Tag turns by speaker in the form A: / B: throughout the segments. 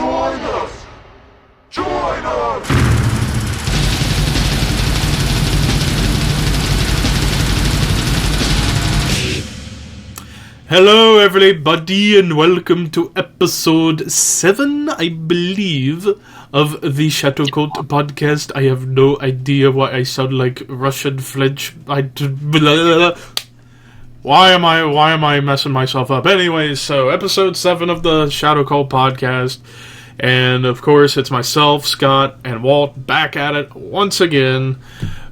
A: Join us! Join us!
B: Hello everybody and welcome to episode 7, I believe, of the Shadow Cult podcast. I have no idea why I sound like Russian French. Why am I messing myself up? Anyways, so episode 7 of the Shadow Cult podcast. And of course it's myself, Scott, and Walt back at it once again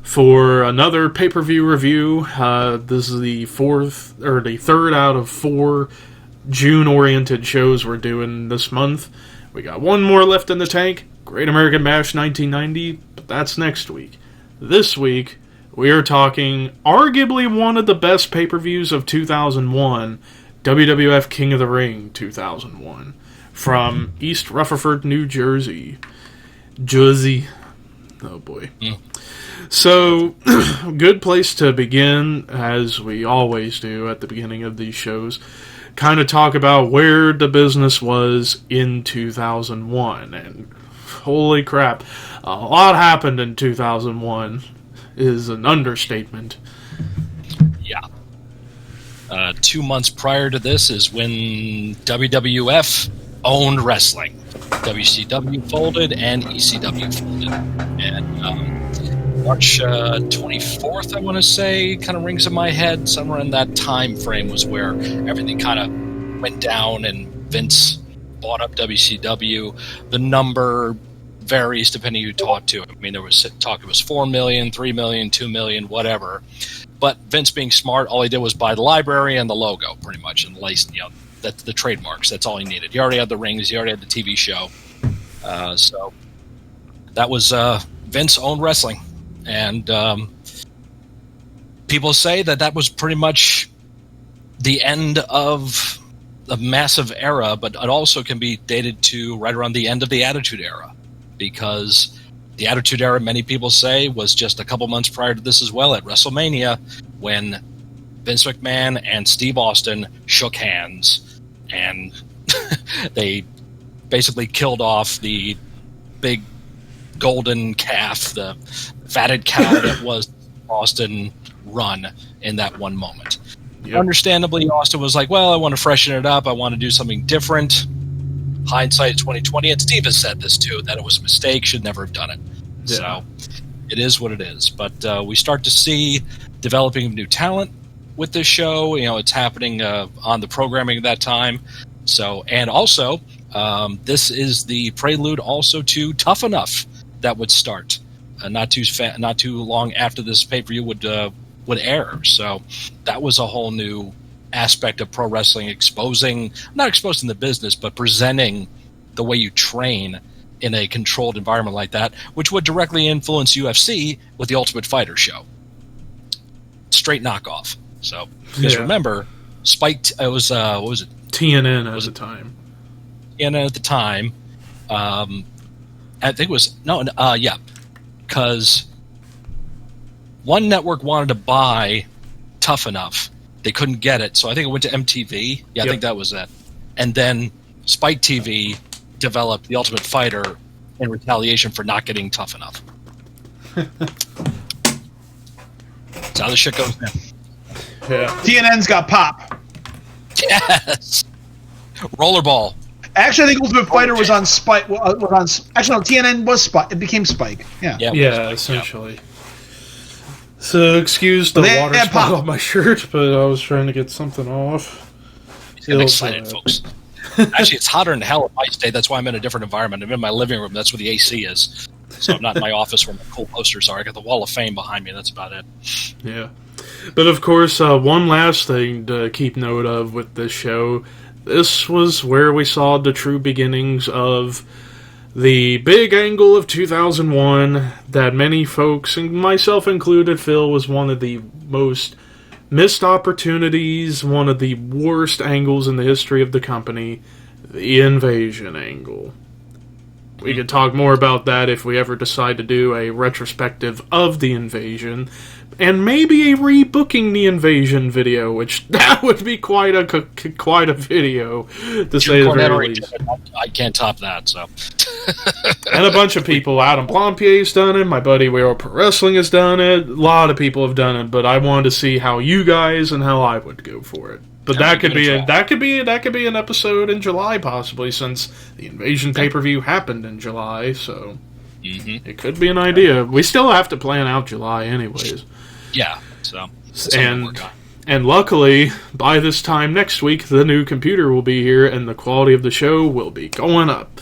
B: for another pay-per-view review. This is the third out of 4 June-oriented shows we're doing this month. We got one more left in the tank, Great American Bash 1990, but that's next week. This week, we are talking arguably one of the best pay-per-views of 2001, WWF King of the Ring 2001, from East Rutherford, New Jersey. Oh boy. So, good place to begin, as we always do at the beginning of these shows, kind of talk about where the business was in 2001. And holy crap, a lot happened in 2001 is an understatement.
C: Yeah. 2 months prior to this is when WWF owned wrestling. WCW folded and ECW folded. And March 24th, I want to say, kind of rings in my head. Somewhere in that time frame was where everything kind of went down and Vince bought up WCW. The number varies depending who you talk to. I mean, there was talk it was 4 million, 3 million, 2 million, whatever. But Vince, being smart, all he did was buy the library and the logo, pretty much, and that's the trademarks. That's all he needed. He already had the rings. He already had the TV show. So that was Vince owned wrestling. And people say that was pretty much the end of a massive era, but it also can be dated to right around the end of the Attitude Era, because the Attitude Era, many people say, was just a couple months prior to this as well, at WrestleMania, when Vince McMahon and Steve Austin shook hands, and they basically killed off the big golden calf, the fatted cow that was Austin run in that one moment. Yep. Understandably, Austin was like, well, I want to freshen it up. I want to do something different. Hindsight 2020, and Steve has said this too, that it was a mistake, should never have done it. Yeah. So it is what it is. But we start to see developing of new talent with this show. You know, it's happening on the programming at that time. So, and also, this is the prelude also to Tough Enough that would start not too long after this pay-per-view would air. So that was a whole new aspect of pro wrestling, not exposing the business, but presenting the way you train in a controlled environment like that, which would directly influence UFC with the Ultimate Fighter show. Straight knockoff. So, because remember, Spike, it was, what was it?
B: TNN at the time.
C: TNN at the time. I think it was, because one network wanted to buy Tough Enough. They couldn't get it, so I think it went to MTV. Yeah, I think that was it. And then Spike TV developed The Ultimate Fighter in retaliation for not getting Tough Enough. That's how the shit goes now.
D: Yeah. TNN's got pop.
C: Yes. Rollerball.
D: Actually, I think Ultimate Fighter was on Spike. Actually, no, TNN was Spike. It became Spike.
B: Yeah, essentially. So, excuse the water spot on my shirt, but I was trying to get something off.
C: I'm excited, folks. Actually, it's hotter than hell at my state. That's why I'm in a different environment. I'm in my living room. That's where the AC is. So I'm not in my office where my cool posters are. I got the Wall of Fame behind me. That's about it.
B: Yeah. But, of course, one last thing to keep note of with this show. This was where we saw the true beginnings of the big angle of 2001 that many folks, and myself included, feel was one of the most missed opportunities, one of the worst angles in the history of the company, the invasion angle. we could talk more about that if we ever decide to do a retrospective of the invasion. And maybe a rebooking the invasion video, which that would be quite a video, to say the very least.
C: I can't top that, so.
B: And a bunch of people. Adam Blampier's done it. My buddy Whale Pro Wrestling has done it. A lot of people have done it, but I wanted to see how you guys and how I would go for it. But that could be an episode in July, possibly, since the invasion pay-per-view happened in July. So it could be an idea. We still have to plan out July, anyways.
C: Yeah, so
B: and luckily, by this time next week, the new computer will be here, and the quality of the show will be going up.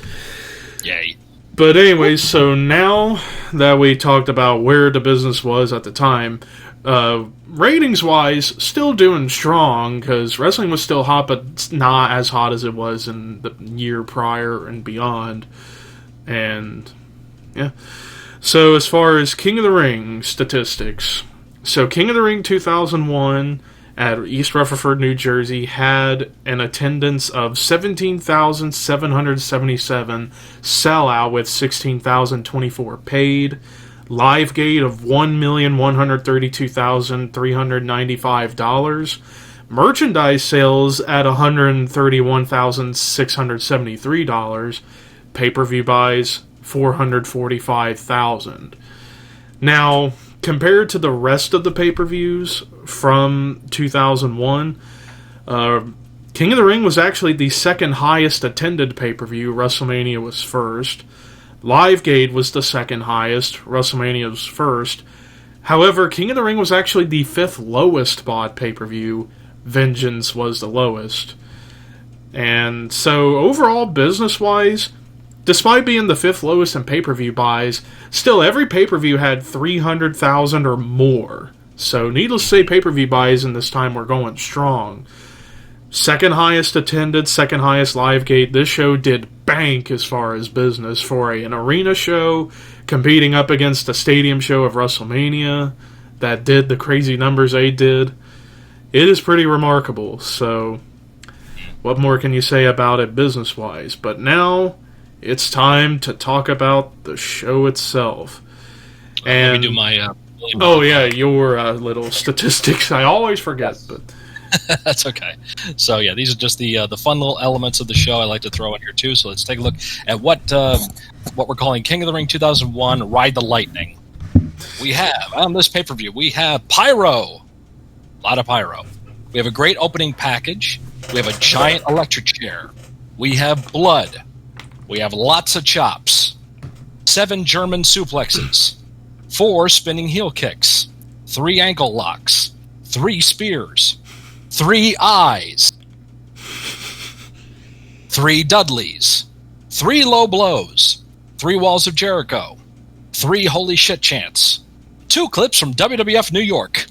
C: Yay.
B: But anyways, so now that we talked about where the business was at the time, ratings-wise, still doing strong, because wrestling was still hot, but not as hot as it was in the year prior and beyond. And, yeah. So as far as King of the Ring statistics... So, King of the Ring 2001 at East Rutherford, New Jersey, had an attendance of 17,777, sellout with 16,024 paid, live gate of $1,132,395, merchandise sales at $131,673, pay-per-view buys $445,000. Now, compared to the rest of the pay-per-views from 2001, King of the Ring was actually the second highest attended pay-per-view. WrestleMania was first. Livegate was the second highest. WrestleMania was first. However, King of the Ring was actually the fifth lowest bought pay-per-view. Vengeance was the lowest. And so, overall, business-wise, despite being the fifth lowest in pay-per-view buys, still every pay-per-view had 300,000 or more. So, needless to say, pay-per-view buys in this time were going strong. Second highest attended, second highest live gate. This show did bank as far as business for an arena show, competing up against a stadium show of WrestleMania that did the crazy numbers they did. It is pretty remarkable. So, what more can you say about it business-wise? But now, it's time to talk about the show itself. And
C: let me do my...
B: your little statistics. I always forget, but...
C: That's okay. So, yeah, these are just the fun little elements of the show I like to throw in here, too. So let's take a look at what we're calling King of the Ring 2001, Ride the Lightning. We have, on this pay-per-view, we have Pyro. A lot of Pyro. We have a great opening package. We have a giant electric chair. We have blood. We have lots of chops, 7 German suplexes, 4 spinning heel kicks, 3 ankle locks, 3 spears, 3 eyes, 3 Dudleys, 3 low blows, 3 walls of Jericho, 3 holy shit chants, 2 clips from WWF New York,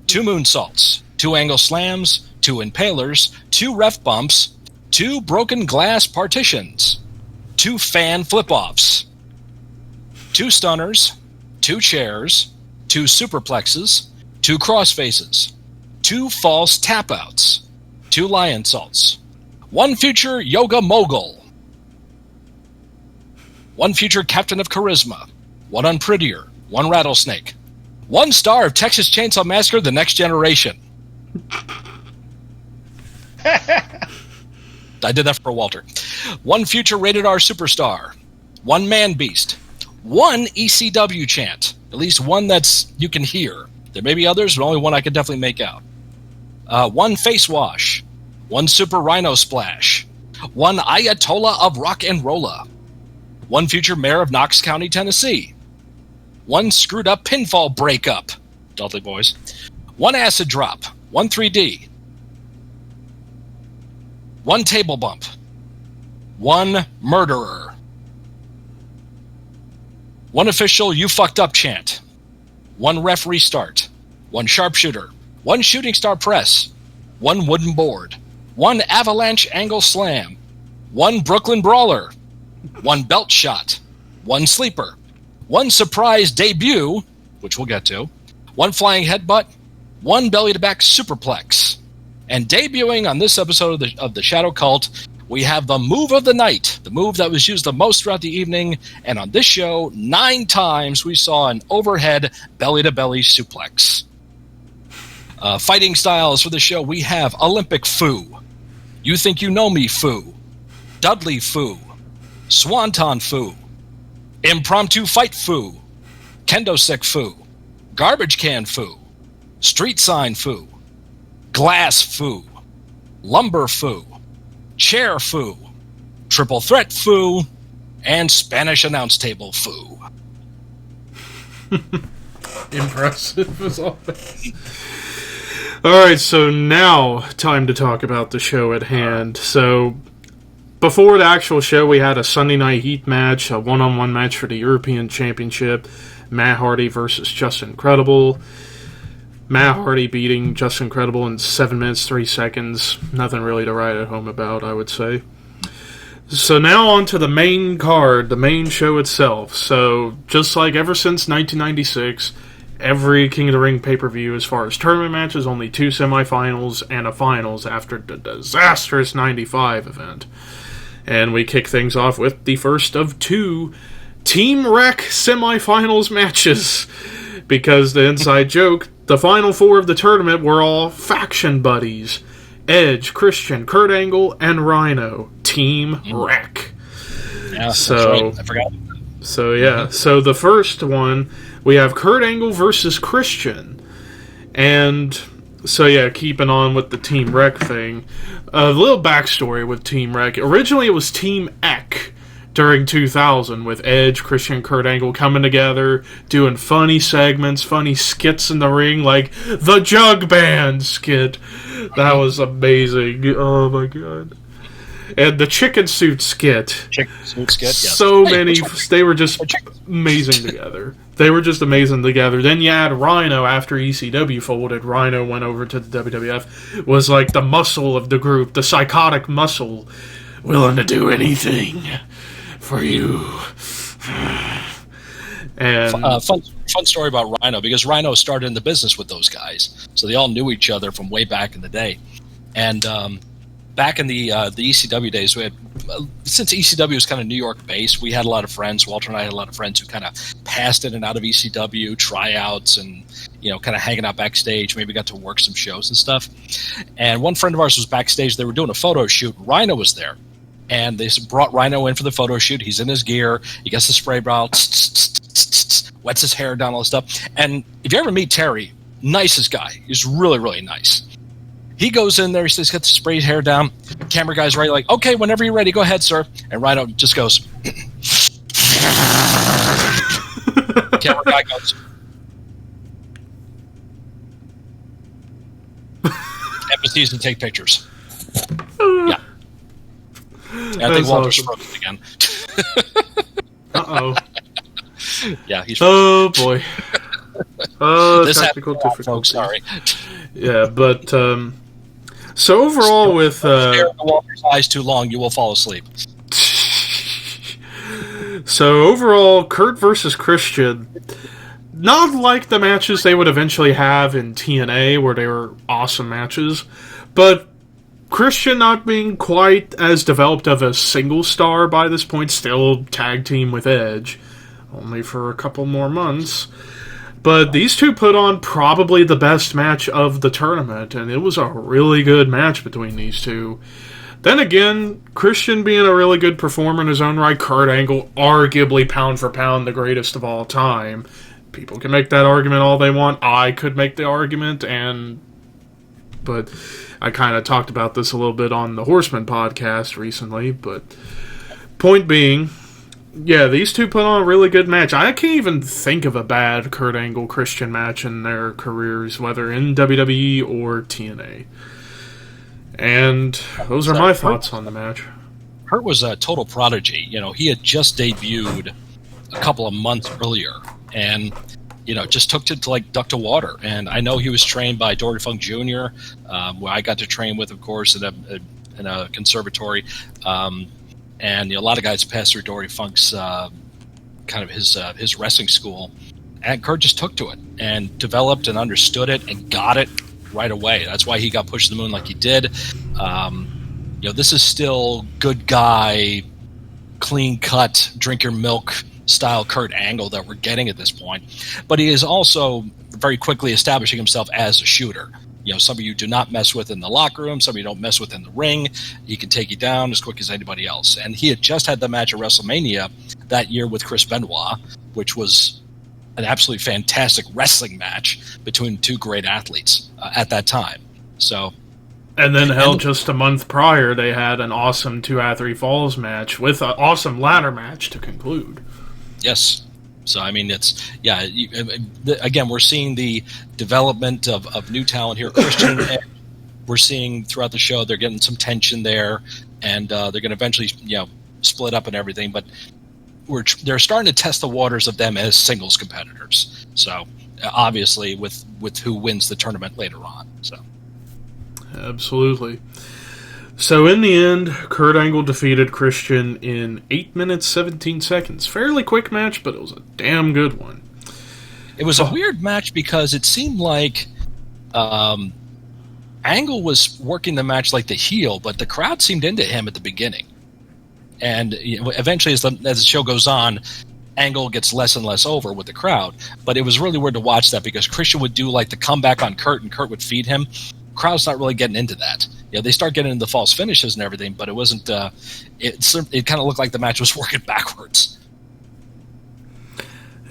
C: 2 moonsaults, 2 angle slams, 2 impalers, 2 ref bumps, 2 broken glass partitions, 2 fan flip-offs, 2 stunners, 2 chairs, 2 superplexes, 2 crossfaces, 2 false tap-outs, 2 lion salts, 1 future yoga mogul, 1 future captain of charisma, 1 unprettier, 1 rattlesnake, 1 star of Texas Chainsaw Massacre: The Next Generation. I did that for Walter. 1 future rated R superstar, 1 man beast, 1 ECW chant, at least one that's you can hear. There may be others, but only one I can definitely make out. 1 face wash, 1 super rhino splash, 1 Ayatollah of rock and rolla, 1 future mayor of Knox County, Tennessee, 1 screwed up pinfall breakup, Dudley Boys, 1 acid drop, 1 3D, 1 table bump, 1 murderer, 1 official you fucked up chant, 1 ref restart, 1 sharpshooter, 1 shooting star press, 1 wooden board, 1 avalanche angle slam, 1 Brooklyn brawler, 1 belt shot, 1 sleeper, 1 surprise debut, which we'll get to, 1 flying headbutt, 1 belly to back superplex. And debuting on this episode of the Shadow Cult we have the move of the night, the move that was used the most throughout the evening. And on this show, 9 times we saw an overhead belly-to-belly suplex. Fighting styles for the show, we have Olympic Fu, You Think You Know Me Fu, Dudley Fu, Swanton Fu, Impromptu Fight Fu, Kendo Stick Fu, Garbage Can Fu, Street Sign Fu, Glass Fu, Lumber Fu, Chair Fu, Triple Threat Fu, and Spanish Announce Table Fu.
B: Impressive as always. Alright, so now time to talk about the show at hand. So, before the actual show, we had a Sunday Night Heat match, a one-on-one match for the European Championship, Matt Hardy versus Justin Incredible. Matt Hardy beating Justin Incredible in 7 minutes, 3 seconds. Nothing really to write at home about, I would say. So now on to the main card, the main show itself. So, just like ever since 1996, every King of the Ring pay-per-view, as far as tournament matches, only 2 semifinals and a finals after the disastrous 95 event. And we kick things off with the first of 2 Team Wreck semifinals matches. Because the inside joke, the final 4 of the tournament were all faction buddies. Edge, Christian, Kurt Angle, and Rhino. Team Wreck.
C: Yeah,
B: so,
C: that's right. I forgot.
B: So, yeah. So, the first one, we have Kurt Angle versus Christian. And, so, yeah, keeping on with the Team Wreck thing. A little backstory with Team Wreck. Originally, it was Team Eck during 2000 with Edge, Christian, Kurt Angle coming together, doing funny segments, funny skits in the ring, like the Jug Band skit. That was amazing. Oh, my God. And the chicken suit skit.
C: Chicken suit skit, yeah.
B: So many. They were just amazing together. They were just amazing together. Then you add Rhino after ECW folded. Rhino went over to the WWF. Was like the muscle of the group. The psychotic muscle. Willing to do anything for you. And
C: fun story about Rhino, because Rhino started in the business with those guys. So they all knew each other from way back in the day. And back in the ECW days, we had, since ECW was kind of New York based, we had a lot of friends. Walter and I had a lot of friends who kind of passed in and out of ECW, tryouts, and kind of hanging out backstage. Maybe got to work some shows and stuff. And one friend of ours was backstage. They were doing a photo shoot. Rhino was there, and they brought Rhino in for the photo shoot. He's in his gear. He gets the spray bottle, wets his hair down, all this stuff. And if you ever meet Terry, nicest guy. He's really, really nice. He goes in there, he's got the spray hair down. Camera guy's right, like, okay, whenever you're ready, go ahead, sir. And Rhino just goes. Camera guy goes. Embassies and take pictures. Yeah. I think Walter's frozen again.
B: Uh-oh.
C: Yeah, he's
B: frozen. Oh, boy. Oh,
C: this
B: technical difficulties.
C: Folks, sorry.
B: Yeah, but so overall with
C: stare at the Walter's eyes too long, you will fall asleep.
B: So overall, Kurt versus Christian, not like the matches they would eventually have in TNA, where they were awesome matches, but Christian not being quite as developed of a single star by this point, still tag team with Edge, only for a couple more months. But these two put on probably the best match of the tournament, and it was a really good match between these two. Then again, Christian being a really good performer in his own right, Kurt Angle, arguably pound for pound the greatest of all time. People can make that argument all they want. I could make the argument, but I kind of talked about this a little bit on the Horseman podcast recently, but point being, yeah, these two put on a really good match. I can't even think of a bad Kurt Angle Christian match in their careers, whether in WWE or TNA. And those are my thoughts on the match.
C: Kurt was a total prodigy. He had just debuted a couple of months earlier, and just took to like duck to water. And I know he was trained by Dory Funk Jr., who I got to train with, of course, in a conservatory. And a lot of guys passed through Dory Funk's kind of his wrestling school, and Kurt just took to it and developed and understood it and got it right away. That's why he got pushed to the moon like he did. This is still good guy, clean cut, drink your milk style Kurt Angle that we're getting at this point. But he is also very quickly establishing himself as a shooter. Somebody you do not mess with in the locker room, somebody you don't mess with in the ring. He can take you down as quick as anybody else. And he had just had the match at WrestleMania that year with Chris Benoit, which was an absolutely fantastic wrestling match between two great athletes at that time. So,
B: and then just a month prior, they had an awesome 2 out of 3 falls match with an awesome ladder match to conclude.
C: Yes. So, I mean, again, we're seeing the development of new talent here. Christian, we're seeing throughout the show, they're getting some tension there, and they're going to eventually, split up and everything. But they're starting to test the waters of them as singles competitors. So, obviously, with who wins the tournament later on. So,
B: absolutely. So in the end, Kurt Angle defeated Christian in 8 minutes 17 seconds. Fairly quick match, but it was a damn good one.
C: It was a weird match because it seemed like Angle was working the match like the heel, but the crowd seemed into him at the beginning. And eventually, as the show goes on, Angle gets less and less over with the crowd. But it was really weird to watch that because Christian would do like the comeback on Kurt, and Kurt would feed him. Crowd's not really getting into that. They start getting into the false finishes and everything, but it wasn't. It kind of looked like the match was working backwards.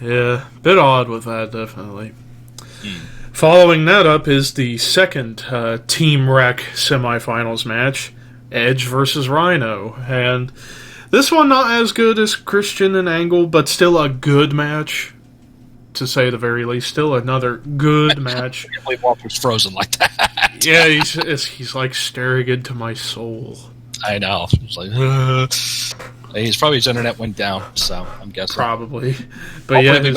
B: Yeah, bit odd with that, definitely. Following that up is the second Team Wreck semifinals match, Edge versus Rhino, and this one not as good as Christian and Angle, but still a good match. To say the very least, still another good match.
C: I can't believe Walt was frozen like that.
B: Yeah, he's like staring into my soul.
C: I know. It's like, he's probably his internet went down, so I'm guessing
B: probably. But
C: hopefully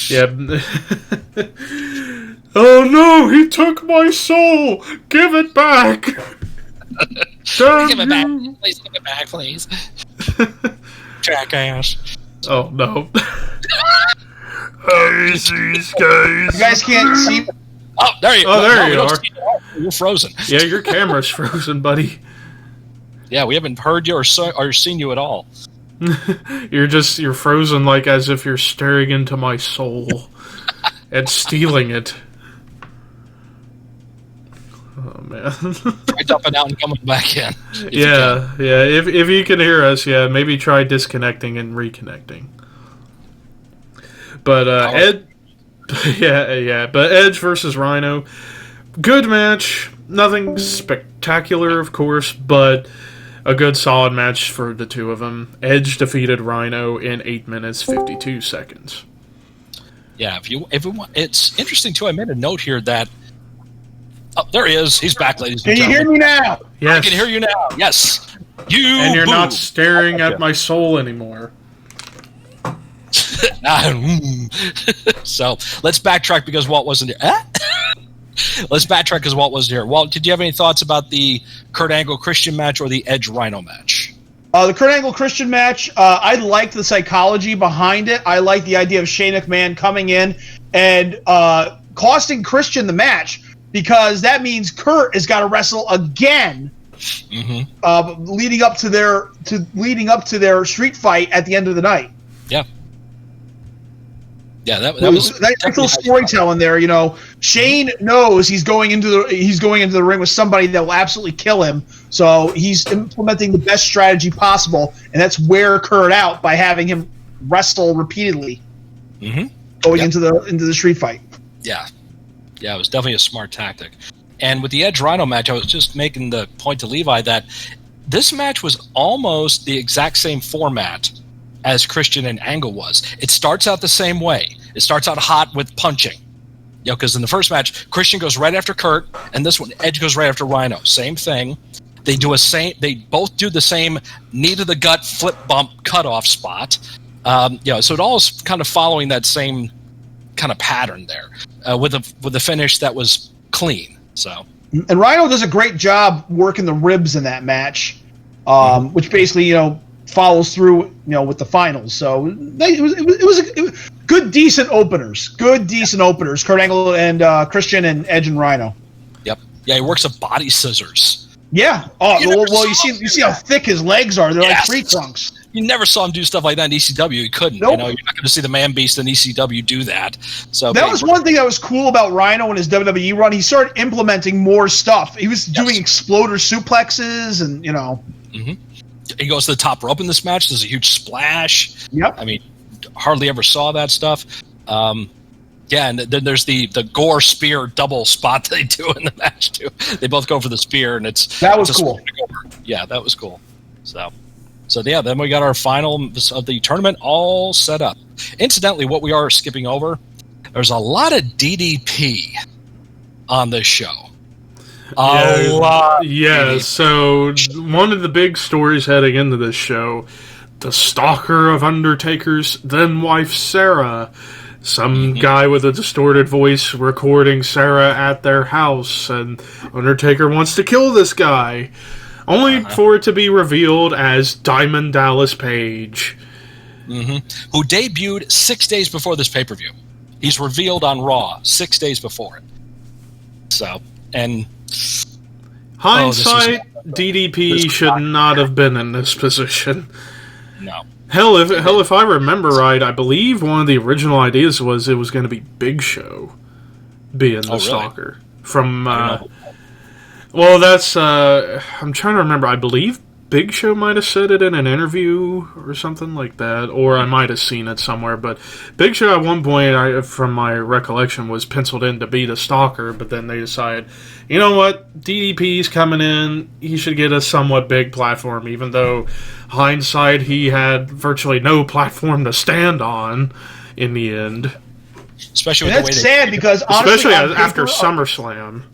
B: yeah, oh no, he took my soul. Give it back.
C: Give it back, please. Give it back, please. Jackass.
B: Oh no. Hey, these guys.
D: You guys can't see.
C: Oh, there you are. You're frozen.
B: Yeah, your camera's frozen, buddy.
C: Yeah, we haven't heard you or seen you at all.
B: You're frozen like as if you're staring into my soul and stealing it. Oh man.
C: Try jumping out and coming back in.
B: Yeah. If you can hear us, maybe try disconnecting and reconnecting. But but Edge versus Rhino, good match. Nothing spectacular, of course, but a good solid match for the two of them. Edge defeated Rhino in 8 minutes 52 seconds.
C: Yeah, it's interesting too. I made a note here that there he is. He's back, ladies and gentlemen.
D: Can you hear me now?
B: Yes.
C: I can hear you now. Yes.
B: And you're not staring at my soul anymore.
C: So let's backtrack because Walt wasn't here. Let's backtrack because Walt wasn't here. Walt, did you have any thoughts about the Kurt Angle Christian match or the Edge Rhino match?
D: The Kurt Angle Christian match, I liked the psychology behind it. I liked the idea of Shane McMahon coming in and costing Christian the match because that means Kurt has got to wrestle again, leading up to their street fight at the end of the night.
C: Yeah. Yeah, that was
D: that's little storytelling there. Shane knows he's going into the ring with somebody that will absolutely kill him. So he's implementing the best strategy possible, and that's wear Kurt out by having him wrestle repeatedly, going into the street fight.
C: Yeah, it was definitely a smart tactic. And with the Edge Rhino match, I was just making the point to Levi that this match was almost the exact same format as Christian and Angle was. It starts out the same way. It starts out hot with punching. Because in the first match, Christian goes right after Kurt, and this one, Edge goes right after Rhino. Same thing. They both do the same knee to the gut flip bump cutoff spot. So it all is kind of following that same kind of pattern there, with a finish that was clean. So,
D: and Rhino does a great job working the ribs in that match, which basically follows through with the finals. So it was good decent openers. Kurt Angle and Christian and Edge and Rhino.
C: Yep. Yeah, he works a body scissors.
D: Yeah. Oh,
C: You never
D: well, you
C: saw
D: see how thick his legs are. They're like
C: Yes.
D: tree trunks.
C: You never saw him do stuff like that in ECW. He couldn't.
D: Nope.
C: You know, you're not going to see the Man Beast in ECW do that. So
D: That was one thing that was cool about Rhino in his WWE run. He started implementing more stuff. He was doing exploder suplexes and, you know.
C: He goes to the top rope in this match. There's a huge splash.
D: Yep.
C: I mean, hardly ever saw that stuff. Yeah, and then there's the gore spear double spot that they do in the match too. They both go for the spear, and
D: that was cool.
C: Yeah, that was cool. So yeah, then we got our final of the tournament all set up. Incidentally, what we are skipping over, there's a lot of DDP on this show. A lot.
B: Yeah, so one of the big stories heading into this show, the stalker of Undertaker's then wife Sarah. Some guy with a distorted voice recording Sarah at their house, and Undertaker wants to kill this guy, only for it to be revealed as Diamond Dallas Page.
C: Who debuted 6 days before this pay-per-view. He's revealed on Raw 6 days before it. So, and...
B: Hindsight, DDP should not have been in this position.
C: No.
B: Hell, if I remember right, I believe one of the original ideas was it was going to be Big Show being the stalker. From, well, that's, I'm trying to remember, I believe Big Show might have said it in an interview or something like that, or I might have seen it somewhere, but Big Show at one point, from my recollection, was penciled in to be the stalker, but then they decided, you know what, DDP's coming in, he should get a somewhat big platform, even though, hindsight, he had virtually no platform to stand on in the end.
C: Especially with the way
D: that's sad because, honestly,
B: especially after SummerSlam.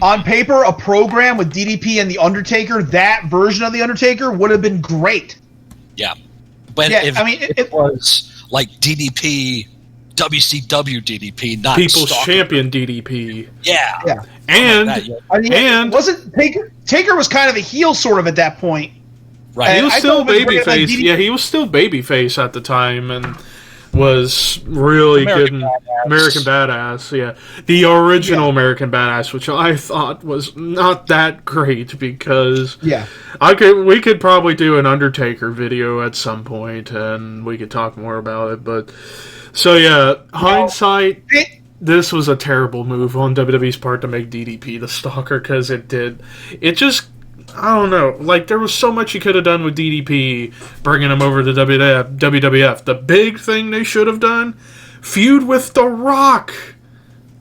D: On paper, a program with DDP and The Undertaker, that version of The Undertaker, would have been great.
C: Yeah. But
D: Yeah,
C: if
D: I mean,
C: it was like DDP, WCW DDP, not
B: People's
C: stalker.
B: Champion DDP.
C: Yeah.
D: Yeah.
B: And,
D: I mean,
B: and
D: wasn't Taker was kind of a heel sort of at that point.
C: Right.
B: he was
D: I
B: still
D: thought it was great, like,
B: babyface. Yeah, he was still babyface at the time, and was really
C: American
B: good.
C: Badass.
B: American Badass, yeah, the original American Badass, which I thought was not that great because we could probably do an Undertaker video at some point, and we could talk more about it. But so yeah, hindsight. This was a terrible move on WWE's part to make DDP the stalker because it just, I don't know, like there was so much you could have done with DDP, bringing him over to WWF. The big thing they should have done, feud with The Rock.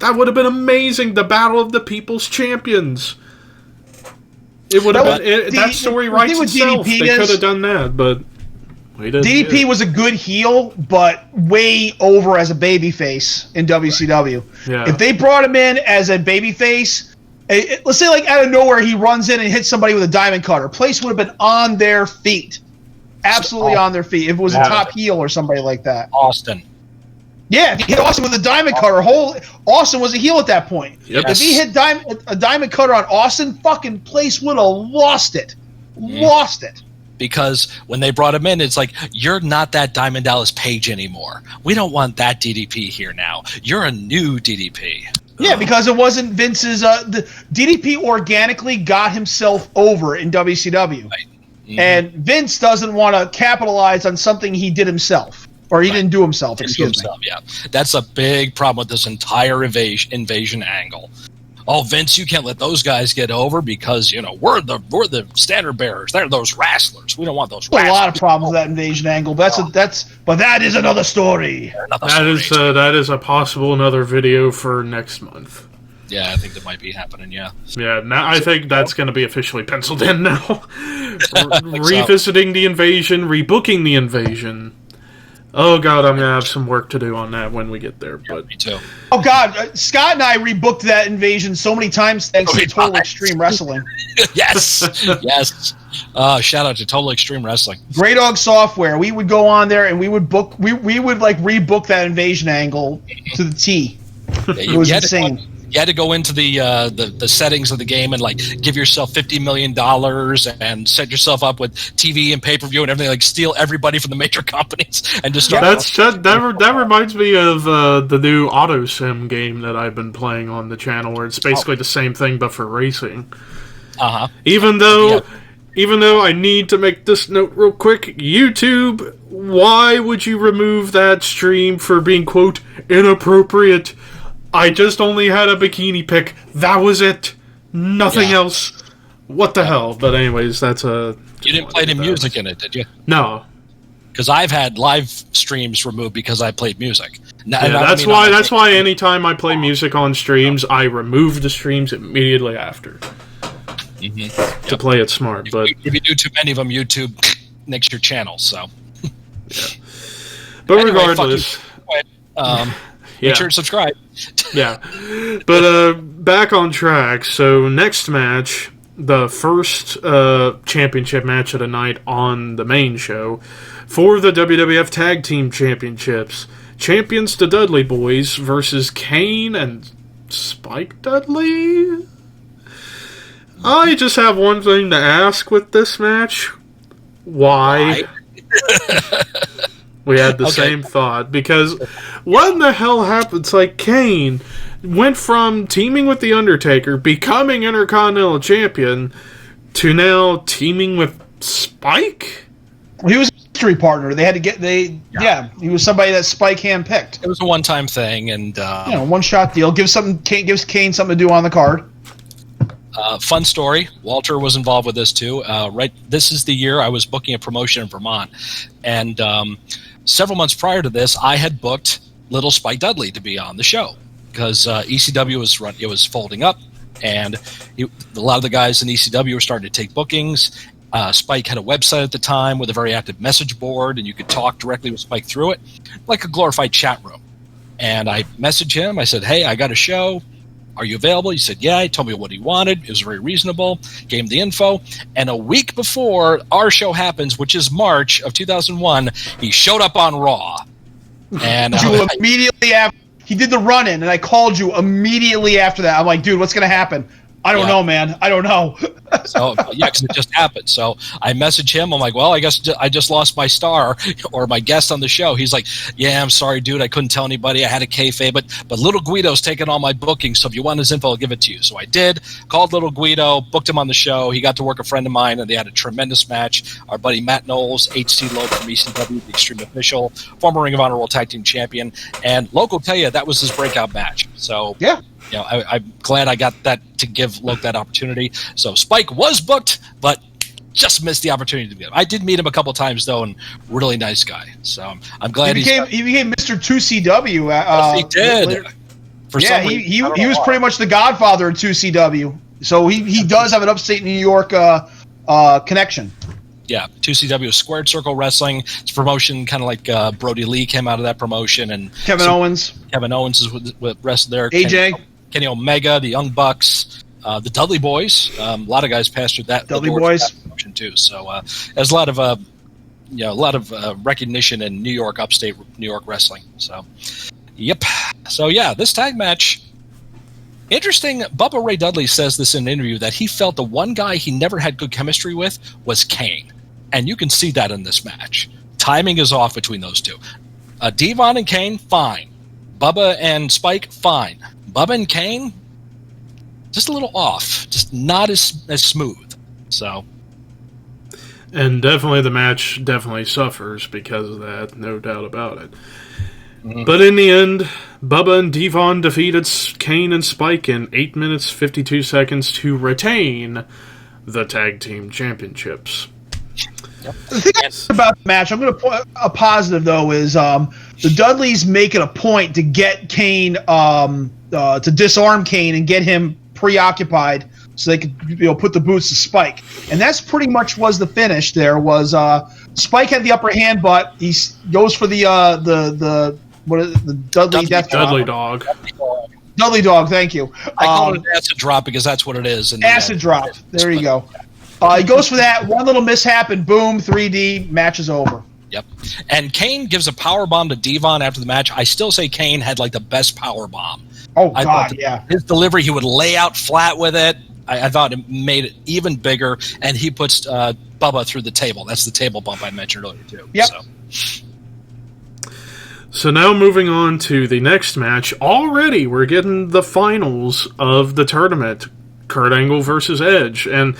B: That would have been amazing. The Battle of the People's Champions. It would have been, that story writes itself. They could have done that, but we didn't.
D: DDP was a good heel, but way over as a babyface in WCW.
B: Yeah.
D: If they brought him in as a babyface, let's say like out of nowhere he runs in and hits somebody with a diamond cutter, place would have been on their feet. Absolutely on their feet. If it was a top heel or somebody like that.
C: Austin.
D: Yeah, if he hit Austin with a diamond cutter, Austin was a heel at that point.
B: Yep.
D: If he hit a diamond cutter on Austin, fucking place would have lost it. Lost it.
C: Because when they brought him in, it's like, you're not that Diamond Dallas Page anymore. We don't want that DDP here now. You're a new DDP.
D: Yeah, because it wasn't Vince's. The DDP organically got himself over in WCW,
C: Right.
D: and Vince doesn't want to capitalize on something he did himself, or he didn't do himself. Excuse me.
C: Yeah, that's a big problem with this entire invasion angle. Oh, Vince, you can't let those guys get over because, you know, we're the standard bearers. They're those wrestlers. We don't want those
D: There's
C: wrestlers.
D: a lot of problems with that invasion angle. But that is another story.
B: That is a possible another video for next month.
C: Yeah, I think that might be happening, yeah.
B: Yeah, now I think that's going to be officially penciled in now. Revisiting the invasion, rebooking the invasion. Oh god, I'm going to have some work to do on that when we get there. But
C: Me too.
D: Oh god, Scott and I rebooked that invasion so many times thanks to Total Extreme Wrestling.
C: Yes, yes. Shout out to Total Extreme Wrestling.
D: Grey Dog Software. We would go on there and we would book. We would like rebook that invasion angle to the T. It was insane.
C: You had to go into the settings of the game and like give yourself $50 million and set yourself up with TV and pay-per-view and everything, like steal everybody from the major companies and just start.
B: That reminds me of the new Auto Sim game that I've been playing on the channel, where it's basically the same thing but for racing. Even though I need to make this note real quick, YouTube, why would you remove that stream for being, quote, inappropriate? I just only had a bikini pic. That was it. Nothing else. What the hell? But anyways, that's a...
C: You didn't play any music in it, did you?
B: No.
C: Because I've had live streams removed because I played music.
B: That's why anytime I play music on streams, I remove the streams immediately after. To play it smart. But
C: if you do too many of them, YouTube nicks your channel, so...
B: But
C: anyway,
B: regardless...
C: Make sure to subscribe.
B: Yeah. But back on track. So next match, the first championship match of the night on the main show for the WWF Tag Team Championships. Champions the Dudley Boys versus Kane and Spike Dudley. I just have one thing to ask with this match. Why? We had the same thought, because what in the hell happened? It's like Kane went from teaming with The Undertaker, becoming Intercontinental Champion, to now teaming with Spike?
D: He was a mystery partner. They had to get he was somebody that Spike handpicked.
C: It was a one-time thing, and
D: one-shot deal. Gives Kane something to do on the card.
C: Fun story. Walter was involved with this too. This is the year I was booking a promotion in Vermont, and several months prior to this, I had booked Little Spike Dudley to be on the show because ECW was folding up, and a lot of the guys in ECW were starting to take bookings. Spike had a website at the time with a very active message board, and you could talk directly with Spike through it, like a glorified chat room. And I messaged him. I said, "Hey, I got a show. Are you available?" He said, "Yeah." He told me what he wanted. It was very reasonable. Gave him the info. And a week before our show happens, which is March of 2001, he showed up on Raw. And
D: immediately after he did the run-in, and I called you immediately after that. I'm like, dude, what's going to happen? I don't know, man. I don't know.
C: So, because it just happened. So I messaged him. I'm like, well, I guess I just lost my star or my guest on the show. He's like, yeah, I'm sorry, dude. I couldn't tell anybody. I had a kayfabe, but Little Guido's taking all my bookings. So if you want his info, I'll give it to you. So I did. Called Little Guido, booked him on the show. He got to work a friend of mine, and they had a tremendous match. Our buddy Matt Knowles, HC Loc from ECW, the Extreme Official, former Ring of Honor World Tag Team Champion. And Loc will tell you that was his breakout match. So
D: yeah.
C: I'm glad I got that to give Loc that opportunity. So Spike was booked, but just missed the opportunity to meet him. I did meet him a couple times though, and really nice guy. So I'm glad he
D: became Mr. 2CW.
C: Yes, he did.
D: He was pretty much the godfather of 2CW. So he does have an upstate New York connection.
C: Yeah, 2CW Squared Circle Wrestling. It's a promotion kind of like Brody Lee came out of that promotion, and
D: Kevin Owens.
C: Kevin Owens is with wrestled there.
D: AJ.
C: Kenny Omega, the Young Bucks, the Dudley Boys. A lot of guys passed through that.
D: Dudley Boys
C: promotion too. So there's a lot of recognition in New York, upstate New York wrestling. So, yep. So yeah, this tag match. Interesting. Bubba Ray Dudley says this in an interview that he felt the one guy he never had good chemistry with was Kane, and you can see that in this match. Timing is off between those two. Devon and Kane, fine. Bubba and Spike, fine. Bubba and Kane, just a little off, just not as smooth. So,
B: and definitely the match definitely suffers because of that, no doubt about it. Mm-hmm. But in the end, Bubba and Devon defeated Kane and Spike in 8 minutes 52 seconds to retain the tag team championships.
D: Yep. The thing about the match, I'm going to put a positive though, is the Dudleys make it a point to get Kane, to disarm Kane and get him preoccupied so they could put the boots to Spike. And that's pretty much was the finish. There was Spike had the upper hand, but he goes for the Dudley Death
B: Dudley Dog.
D: Dudley Dog, thank you.
C: I call it an acid drop because that's what it is.
D: Acid drop. There you go. He goes for that. One little mishap, and boom, 3D, match is over.
C: Yep. And Kane gives a power bomb to Devon after the match. I still say Kane had like the best power bomb.
D: Oh, God, yeah.
C: His delivery, he would lay out flat with it. I thought it made it even bigger, and he puts Bubba through the table. That's the table bump I mentioned earlier, too.
D: Yep.
B: So now moving on to the next match. Already we're getting the finals of the tournament Kurt Angle versus Edge. And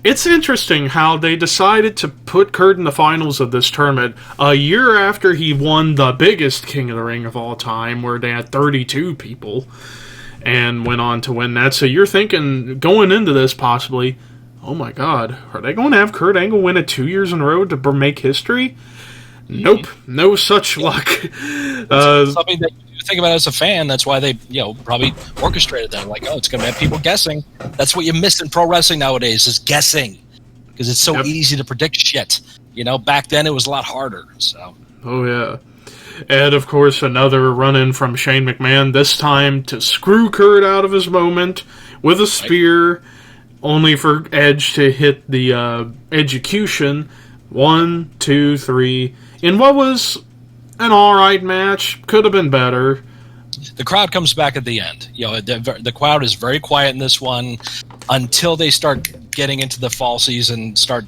B: it's interesting how they decided to put Kurt in the finals of this tournament a year after he won the biggest King of the Ring of all time, where they had 32 people, and went on to win that. So you're thinking, going into this possibly, oh my God, are they going to have Kurt Angle win it 2 years in a row to make history? Nope, no such luck.
C: Something that you think about as a fan. That's why they, probably orchestrated that. Like, it's going to have people guessing. That's what you miss in pro wrestling nowadays, is guessing, because it's so easy to predict shit. Back then it was a lot harder. So. Oh
B: yeah, and of course another run-in from Shane McMahon. This time to screw Kurt out of his moment with a spear, only for Edge to hit the execution. 1, 2, 3. In what was an alright match, could have been better.
C: The crowd comes back at the end. The crowd is very quiet in this one until they start getting into the fall season, start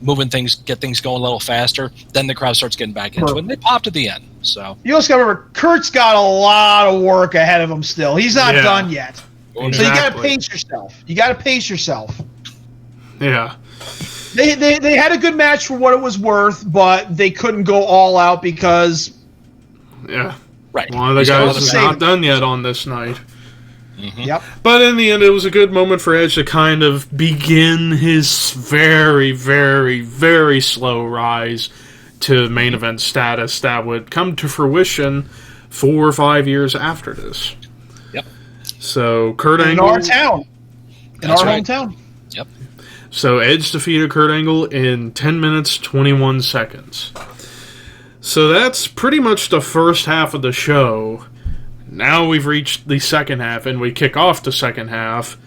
C: moving things, get things going a little faster. Then the crowd starts getting back into it, and they popped at the end. So
D: you also got to remember, Kurt's got a lot of work ahead of him still. He's not done yet. Exactly. So you got to pace yourself.
B: Yeah.
D: They had a good match for what it was worth, but they couldn't go all out because...
B: Yeah.
C: Right.
B: One of the guys is not done yet on this night.
C: Mm-hmm.
D: Yep.
B: But in the end, it was a good moment for Edge to kind of begin his very, very, very slow rise to main event status that would come to fruition 4 or 5 years after this.
C: Yep.
B: So Kurt Angle...
D: In our town. In our hometown.
C: Yep.
B: So Edge defeated Kurt Angle in 10 minutes, 21 seconds. So that's pretty much the first half of the show. Now we've reached the second half, and we kick off the second half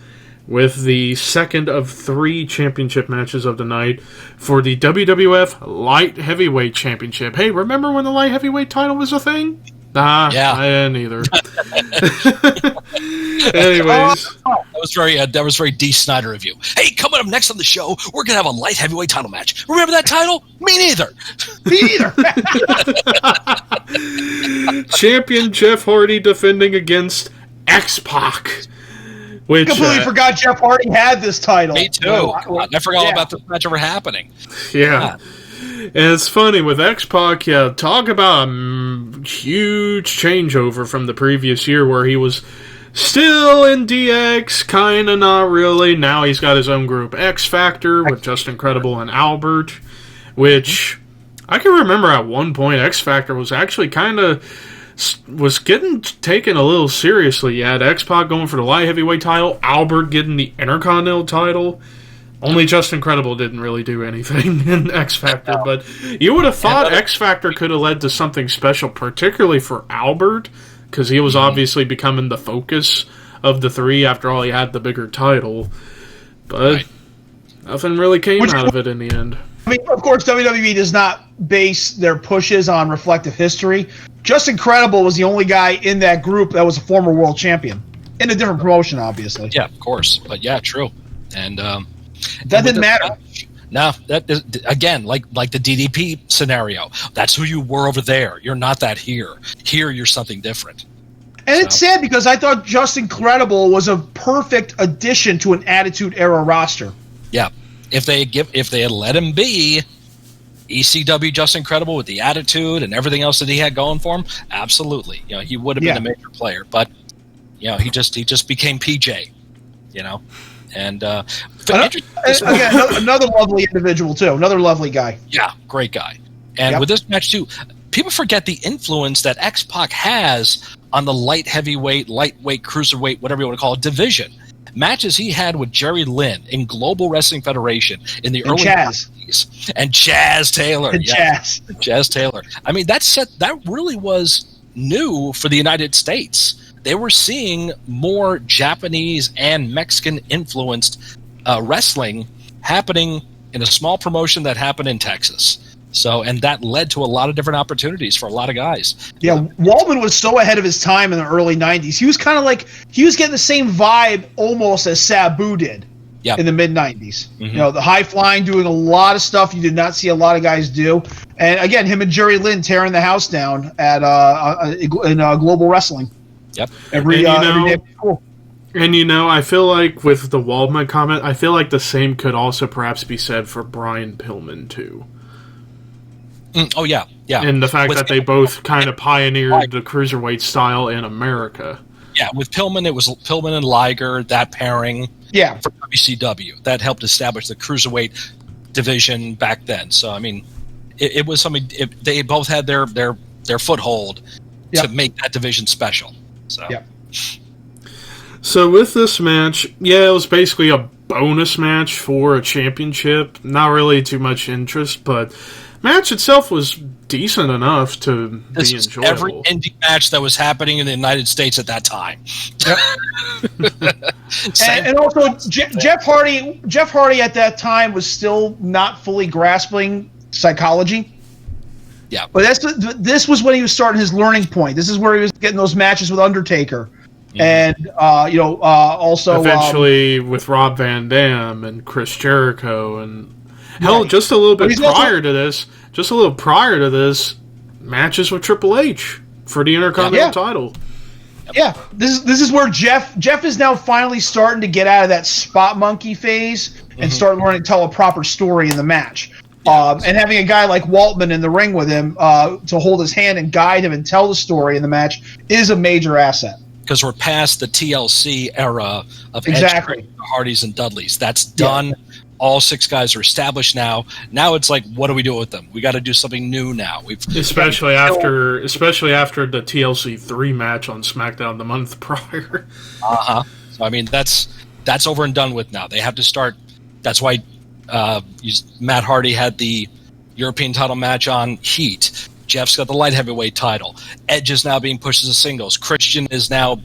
B: with the second of 3 championship matches of the night for the WWF Light Heavyweight Championship. Hey, remember when the Light Heavyweight title was a thing? Yeah. I didn't either. Anyways.
C: That was very D. Snyder of you. Hey, coming up next on the show, we're going to have a light heavyweight title match. Remember that title? Me neither.
B: Champion Jeff Hardy defending against X-Pac. Which,
D: I completely forgot Jeff Hardy had this title.
C: Me too. I forgot all about this match ever happening.
B: Yeah. And it's funny, with X-Pac, talk about a huge changeover from the previous year where he was still in DX, kind of not really. Now he's got his own group, X Factor, with Justin Credible and Albert, which I can remember at one point X Factor was actually was getting taken a little seriously. You had X-Pac going for the light heavyweight title, Albert getting the Intercontinental title. Only Justin Credible didn't really do anything in X Factor, but you would have thought X Factor could have led to something special, particularly for Albert, because he was obviously becoming the focus of the 3 after all he had the bigger title. But nothing really came out of it in the end.
D: I mean, of course, WWE does not base their pushes on reflective history. Justin Credible was the only guy in that group that was a former world champion. In a different promotion, obviously.
C: Yeah, of course. But yeah, true. And
D: that didn't matter.
C: No, that is, again, like the DDP scenario. That's who you were over there. You're not that here. Here, you're something different.
D: And it's sad because I thought Justin Credible was a perfect addition to an Attitude Era roster.
C: Yeah, if they had let him be ECW Justin Credible with the attitude and everything else that he had going for him, absolutely, he would have been a major player. But he just became PJ, And
D: again, another lovely individual too. Another lovely guy.
C: Yeah, great guy. And with this match too, people forget the influence that X-Pac has on the light heavyweight, lightweight, cruiserweight, whatever you want to call it, division. Matches he had with Jerry Lynn in Global Wrestling Federation in the early 90s, and Jazz Taylor. Jazz Taylor. I mean, that really was new for the United States. They were seeing more Japanese and Mexican influenced wrestling happening in a small promotion that happened in Texas. So, and that led to a lot of different opportunities for a lot of guys.
D: Yeah, Waltman was so ahead of his time in the early 90s. He was kind of like, he was getting the same vibe almost as Sabu did in the mid-90s. Mm-hmm. The high flying, doing a lot of stuff you did not see a lot of guys do. And again, him and Jerry Lynn tearing the house down at in Global Wrestling.
C: Yep.
D: Every day. Cool.
B: And I feel like with the Waldman comment, I feel like the same could also perhaps be said for Brian Pillman too.
C: Oh yeah.
B: And the fact that they both kind of pioneered the cruiserweight style in America.
C: Yeah, with Pillman, it was Pillman and Liger, that pairing.
D: Yeah.
C: For WCW, that helped establish the cruiserweight division back then. So I mean, it was something. They both had their foothold to make that division special. So.
D: Yeah.
B: So with this match, it was basically a bonus match for a championship. Not really too much interest, but match itself was decent enough to be enjoyable.
C: Every indie match that was happening in the United States at that time.
D: and also, Jeff Hardy at that time was still not fully grasping psychology.
C: Yeah,
D: but this was when he was starting his learning point. This is where he was getting those matches with Undertaker. And also
B: eventually with Rob Van Dam and Chris Jericho and hell, just a little bit prior to this, matches with Triple H for the Intercontinental title.
D: Yeah, this is where Jeff is now finally starting to get out of that spot monkey phase and start learning to tell a proper story in the match. And having a guy like Waltman in the ring with him to hold his hand and guide him and tell the story in the match is a major asset.
C: Because we're past the TLC era of
D: exactly.
C: Hardys and Dudleys. That's done. Yeah. All 6 guys are established now. Now it's like, what do we do with them? We got to do something new now.
B: Especially after the TLC 3 match on SmackDown the month prior.
C: So I mean, that's over and done with now. They have to start. That's why Matt Hardy had the European title match on Heat. Jeff's got the light heavyweight title. Edge is now being pushed as a singles. Christian is now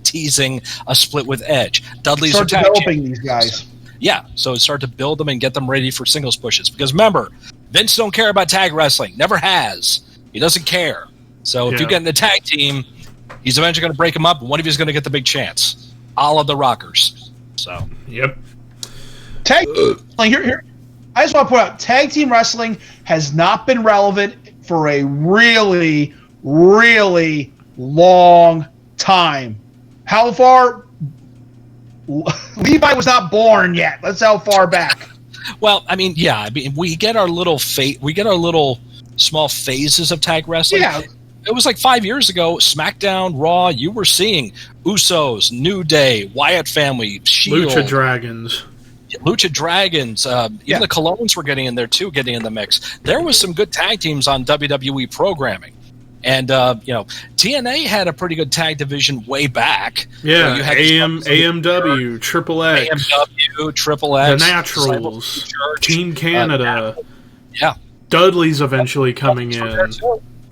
C: teasing a split with Edge. Dudley's
D: start developing these guys.
C: So start to build them and get them ready for singles pushes. Because remember, Vince don't care about tag wrestling. Never has. He doesn't care. So if you get in a tag team, he's eventually going to break them up, and one of you is going to get the big chance. A la the Rockers. So.
B: Yep.
D: Tag here. I just want to point out, tag team wrestling has not been relevant for a really, really long time. How far? Levi was not born yet. That's how far back.
C: Well, I mean, we get our little small phases of tag wrestling.
D: Yeah.
C: It was like 5 years ago, SmackDown, Raw, you were seeing Usos, New Day, Wyatt Family, Shield.
B: Lucha Dragons.
C: Even the Colognes were getting in there too, getting in the mix. There was some good tag teams on WWE programming. And, TNA had a pretty good tag division way back.
B: Yeah, you had AMW, Triple X.
C: AMW, Triple X.
B: The Naturals, Team Canada. Dudley's eventually coming in.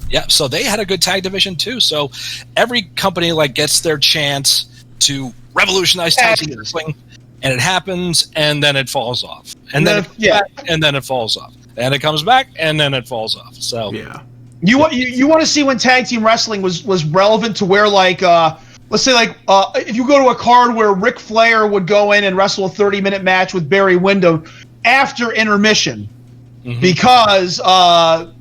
C: Yeah, so they had a good tag division too. So every company gets their chance to revolutionize tag team wrestling, and it happens, and then it falls off. And then it falls off. And it comes back, and then it falls off. So
B: yeah.
D: You want to see when tag team wrestling was relevant to where let's say if you go to a card where Ric Flair would go in and wrestle a 30-minute match with Barry Windham after intermission because Don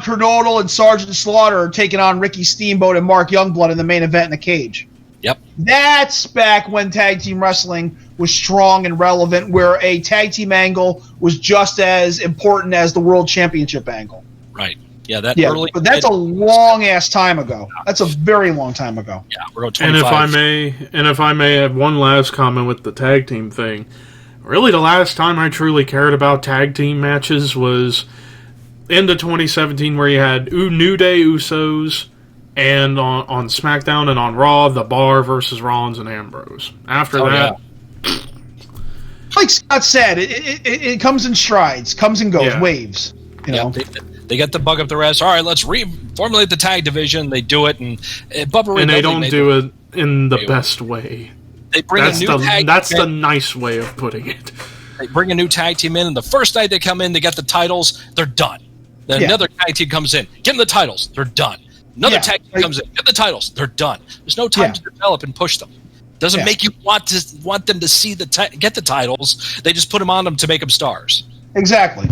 D: Kernodle and Sergeant Slaughter are taking on Ricky Steamboat and Mark Youngblood in the main event in a cage.
C: Yep.
D: That's back when tag team wrestling was strong and relevant, where a tag team angle was just as important as the world championship angle.
C: Right.
D: But that's a long ass time ago. That's a very long time ago.
C: Yeah, we're 25.
B: And if I may have one last comment with the tag team thing. Really, the last time I truly cared about tag team matches was into 2017, where you had New Day Usos, and on SmackDown and on Raw, The Bar versus Rollins and Ambrose. After that,
D: like Scott said, it comes in strides, comes and goes, waves. You know.
C: They get the bug up their ass. All right, let's reformulate the tag division. They do it, and Bubba
B: and they don't do it in the best way.
C: They bring a new tag.
B: That's the nice way of putting it.
C: They bring a new tag team in, and the first night they come in, they get the titles. They're done. Then another tag team comes in, give them the titles. They're done. Another tag team comes in, get the titles. They're done. There's no time to develop and push them. Doesn't make you want them to see get the titles. They just put them on them to make them stars.
D: Exactly.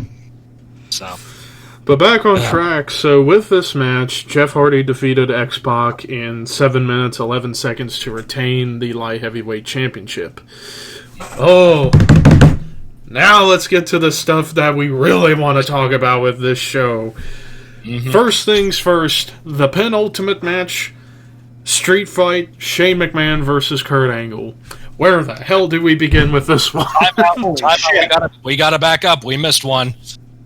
B: But back on track, so with this match, Jeff Hardy defeated X-Pac in 7 minutes, 11 seconds to retain the Light Heavyweight Championship. Oh, now let's get to the stuff that we really want to talk about with this show. Mm-hmm. First things first, the penultimate match, Street Fight, Shane McMahon versus Kurt Angle. Where the hell do we begin with this one?
C: Time out. We gotta back up. We missed one.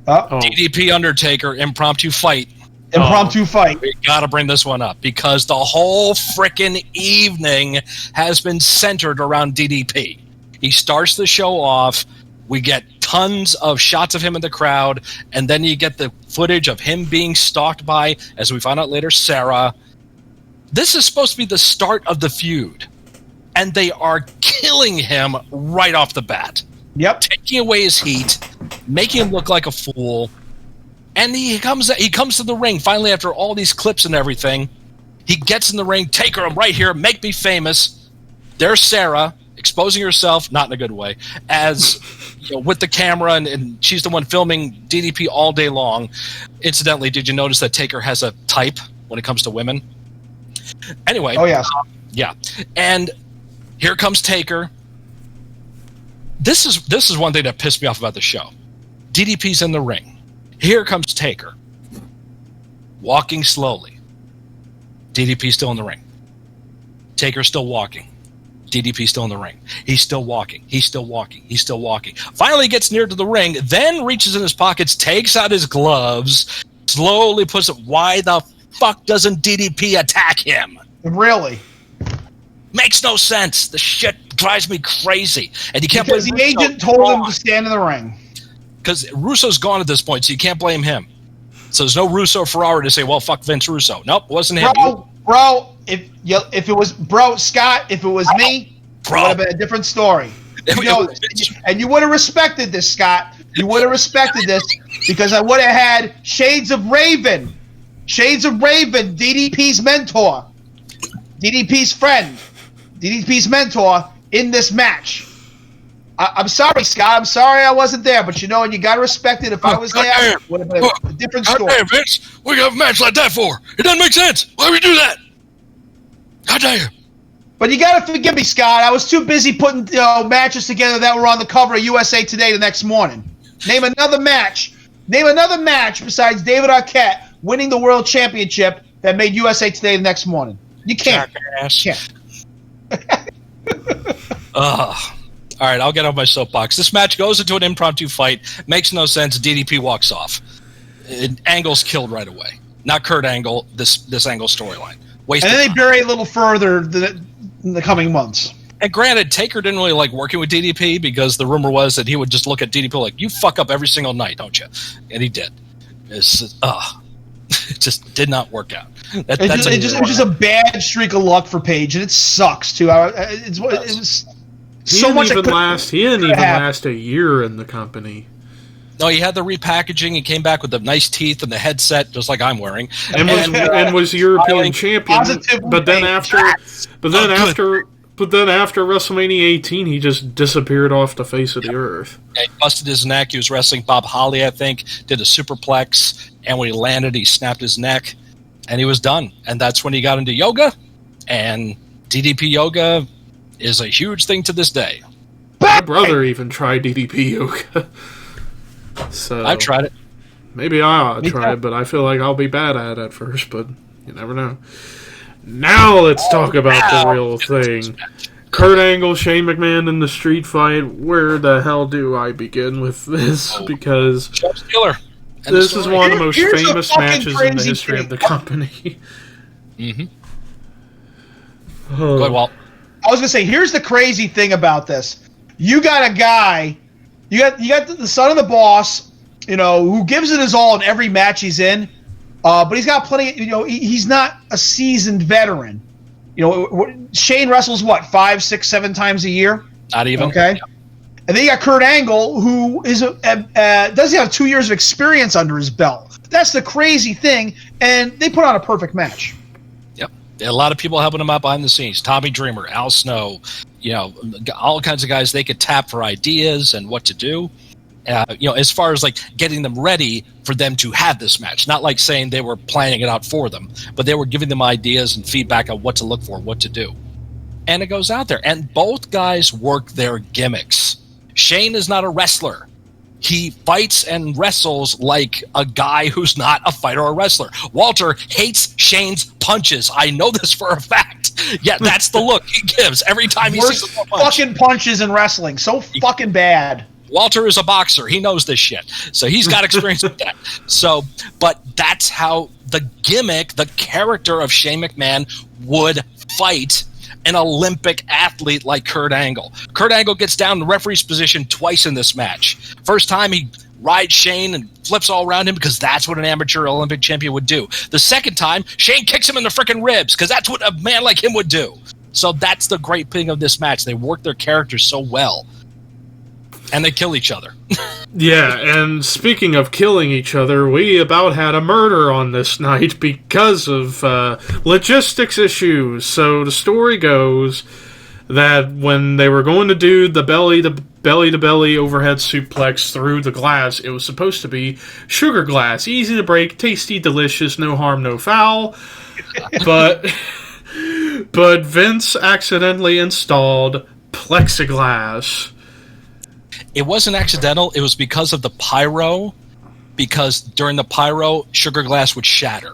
C: DDP Undertaker impromptu fight.
D: Fight.
C: We gotta bring this one up because the whole frickin' evening has been centered around DDP. He starts the show off. We get tons of shots of him in the crowd, and then you get the footage of him being stalked by, as we find out later, Sarah. This is supposed to be the start of the feud, and they are killing him right off the bat.
D: Yep.
C: Taking away his heat, making him look like a fool, and he comes to the ring finally after all these clips and everything. He gets in the ring, Taker, I'm right here, make me famous. There's Sarah exposing herself, not in a good way, as with the camera, and she's the one filming DDP all day long. Incidentally, did you notice that Taker has a type when it comes to women? Anyway.
D: Oh, yes.
C: Yeah. And here comes Taker. This is one thing that pissed me off about the show. DDP's in the ring. Here comes Taker. Walking slowly. DDP's still in the ring. Taker's still walking. DDP's still in the ring. He's still walking. He's still walking. He's still walking. Finally gets near to the ring, then reaches in his pockets, takes out his gloves, slowly puts it. Why the fuck doesn't DDP attack him?
D: Really?
C: Makes no sense. The shit drives me crazy. And you can't
D: because the agent told him to stand in the ring.
C: Because Russo's gone at this point, so you can't blame him. So there's no Russo Ferrara to say, well, fuck Vince Russo. Nope, wasn't him.
D: Bro, if it was Scott, if it was me, it would have been a different story. And you would have respected this, Scott. You would have respected this because I would have had Shades of Raven, DDP's mentor, DDP's friend, DDP's mentor in this match. I'm sorry, Scott. I'm sorry I wasn't there, but and you got to respect it. If I was there, it would have been a different story.
C: Damn, Vince, what do you have a match like that for? It doesn't make sense. Why would you do that? God damn.
D: But you got to forgive me, Scott. I was too busy putting matches together that were on the cover of USA Today the next morning. Name another match besides David Arquette winning the World Championship that made USA Today the next morning. You can't.
C: All right, I'll get off my soapbox. This match goes into an impromptu fight. Makes no sense. DDP walks off. Angle's killed right away. Not Kurt Angle, this Angle storyline.
D: And then they bury a little further in the coming months.
C: And granted, Taker didn't really like working with DDP because the rumor was that he would just look at DDP like, you fuck up every single night, don't you? And he did. It just did not work out.
D: It was just a bad streak of luck for Paige, and it sucks, too. It was...
B: He didn't even last a year in the company.
C: No, he had the repackaging. He came back with the nice teeth and the headset, just like I'm wearing,
B: and was European champion. But then after WrestleMania 18, he just disappeared off the face of the earth.
C: Yeah, he busted his neck. He was wrestling Bob Holly, I think. Did a superplex, and when he landed, he snapped his neck, and he was done. And that's when he got into yoga, and DDP yoga is a huge thing to this day.
B: My brother even tried DDP yoga. So
C: I've tried it.
B: Maybe I'll try it, but I feel like I'll be bad at it first, but you never know. Now let's talk about the real thing. Kurt Angle, Shane McMahon in the street fight. Where the hell do I begin with this? Because this is one of the most famous matches in the history of the company.
C: Mm-hmm. Go ahead, Walt.
D: I was going to say, here's the crazy thing about this. You got a guy, you got the son of the boss, who gives it his all in every match he's in, but he's got plenty, he's not a seasoned veteran. Shane wrestles, 5, 6, 7 times a year?
C: Not even.
D: Okay.
C: Yeah.
D: And then you got Kurt Angle, who doesn't have 2 years of experience under his belt. That's the crazy thing, and they put on a perfect match.
C: A lot of people helping him out behind the scenes. Tommy Dreamer, Al Snow, all kinds of guys they could tap for ideas and what to do. As far as like getting them ready for them to have this match. Not like saying they were planning it out for them, but they were giving them ideas and feedback on what to look for, what to do. And it goes out there. And both guys work their gimmicks. Shane is not a wrestler. He fights and wrestles like a guy who's not a fighter or a wrestler. Walter hates Shane's punches. I know this for a fact. Yeah, that's the look he gives every time he sees a punch.
D: Fucking punches in wrestling. So fucking bad.
C: Walter is a boxer. He knows this shit. So he's got experience with that. But that's how the gimmick, the character of Shane McMahon would fight an Olympic athlete like Kurt Angle. Kurt Angle gets down in the referee's position twice in this match. First time he rides Shane and flips all around him because that's what an amateur Olympic champion would do. The second time, Shane kicks him in the frickin' ribs because that's what a man like him would do. So that's the great thing of this match. They work their characters so well. And they kill each other.
B: Yeah, and speaking of killing each other, we about had a murder on this night because of logistics issues. So the story goes that when they were going to do the belly-to-belly overhead suplex through the glass, it was supposed to be sugar glass. Easy to break, tasty, delicious, no harm, no foul. But Vince accidentally installed plexiglass.
C: It wasn't accidental. It was because of the pyro. Because during the pyro, sugar glass would shatter.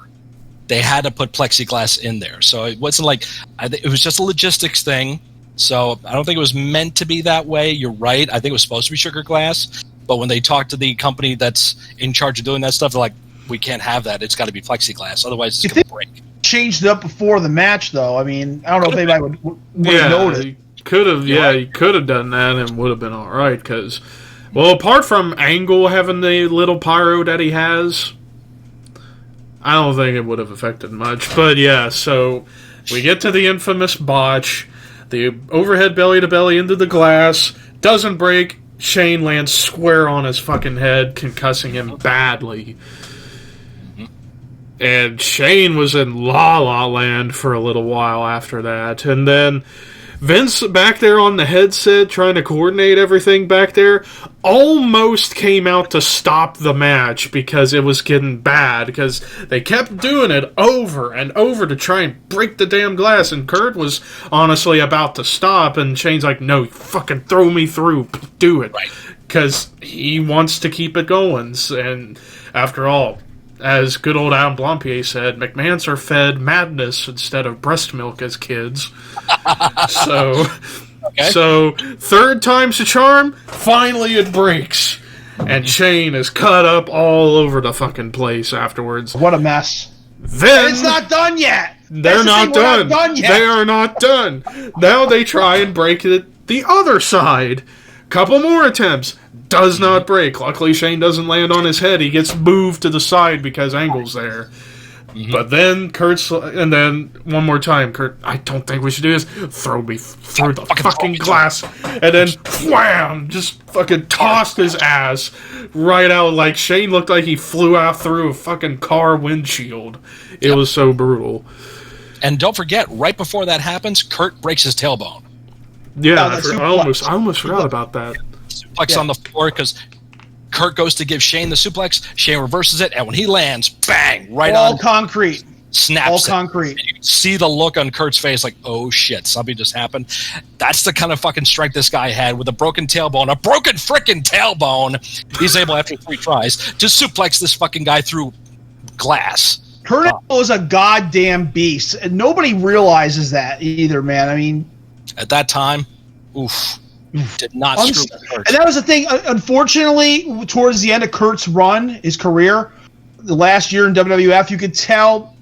C: They had to put plexiglass in there. So it wasn't like... it was just a logistics thing. So I don't think it was meant to be that way. You're right. I think it was supposed to be sugar glass. But when they talked to the company that's in charge of doing that stuff, they're like, we can't have that. It's got to be plexiglass. Otherwise, it's going to break.
D: Changed it up before the match, though. I mean, I don't know if anybody would have noticed.
B: Could have, he could have done that and would have been all right. Because, well, apart from Angle having the little pyro that he has, I don't think it would have affected much. But yeah, so we get to the infamous botch. The overhead belly-to-belly into the glass. Doesn't break. Shane lands square on his fucking head, concussing him badly. And Shane was in La La Land for a little while after that. And then Vince back there on the headset trying to coordinate everything back there almost came out to stop the match because it was getting bad because they kept doing it over and over to try and break the damn glass, and Kurt was honestly about to stop, and Shane's like, no, fucking throw me through, do it, because he wants to keep it going. And after all, as good old Adam Blampier said, McMahons are fed madness instead of breast milk as kids. So third time's the charm, finally it breaks. And Shane is cut up all over the fucking place afterwards.
D: What a mess.
B: Then,
D: and it's not done yet.
B: They're not done. They are not done. Now they try and break it the other side. Couple more attempts. Does not break. Luckily, Shane doesn't land on his head. He gets moved to the side because Angle's there. But then and then one more time, Kurt, I don't think we should do this. Throw me through the fucking glass. And then, wham! Just fucking tossed his ass right out. Like, Shane looked like he flew out through a fucking car windshield. It was so brutal.
C: And don't forget, right before that happens, Kurt breaks his tailbone.
B: Yeah, I almost forgot about that.
C: Suplex on the floor because Kurt goes to give Shane the suplex. Shane reverses it, and when he lands, bang, right
D: all
C: on
D: concrete.
C: Snaps
D: all
C: it.
D: Concrete.
C: And you can see the look on Kurt's face, like, oh shit, something just happened. That's the kind of fucking strength this guy had with a broken tailbone, a broken frickin' tailbone. He's able, after 3 tries, to suplex this fucking guy through glass.
D: Kurt Angle is a goddamn beast, and nobody realizes that either, man. I mean,
C: at that time, did not screw with Kurt.
D: And that was the thing. Unfortunately, towards the end of Kurt's run, his career, the last year in WWF, you could tell,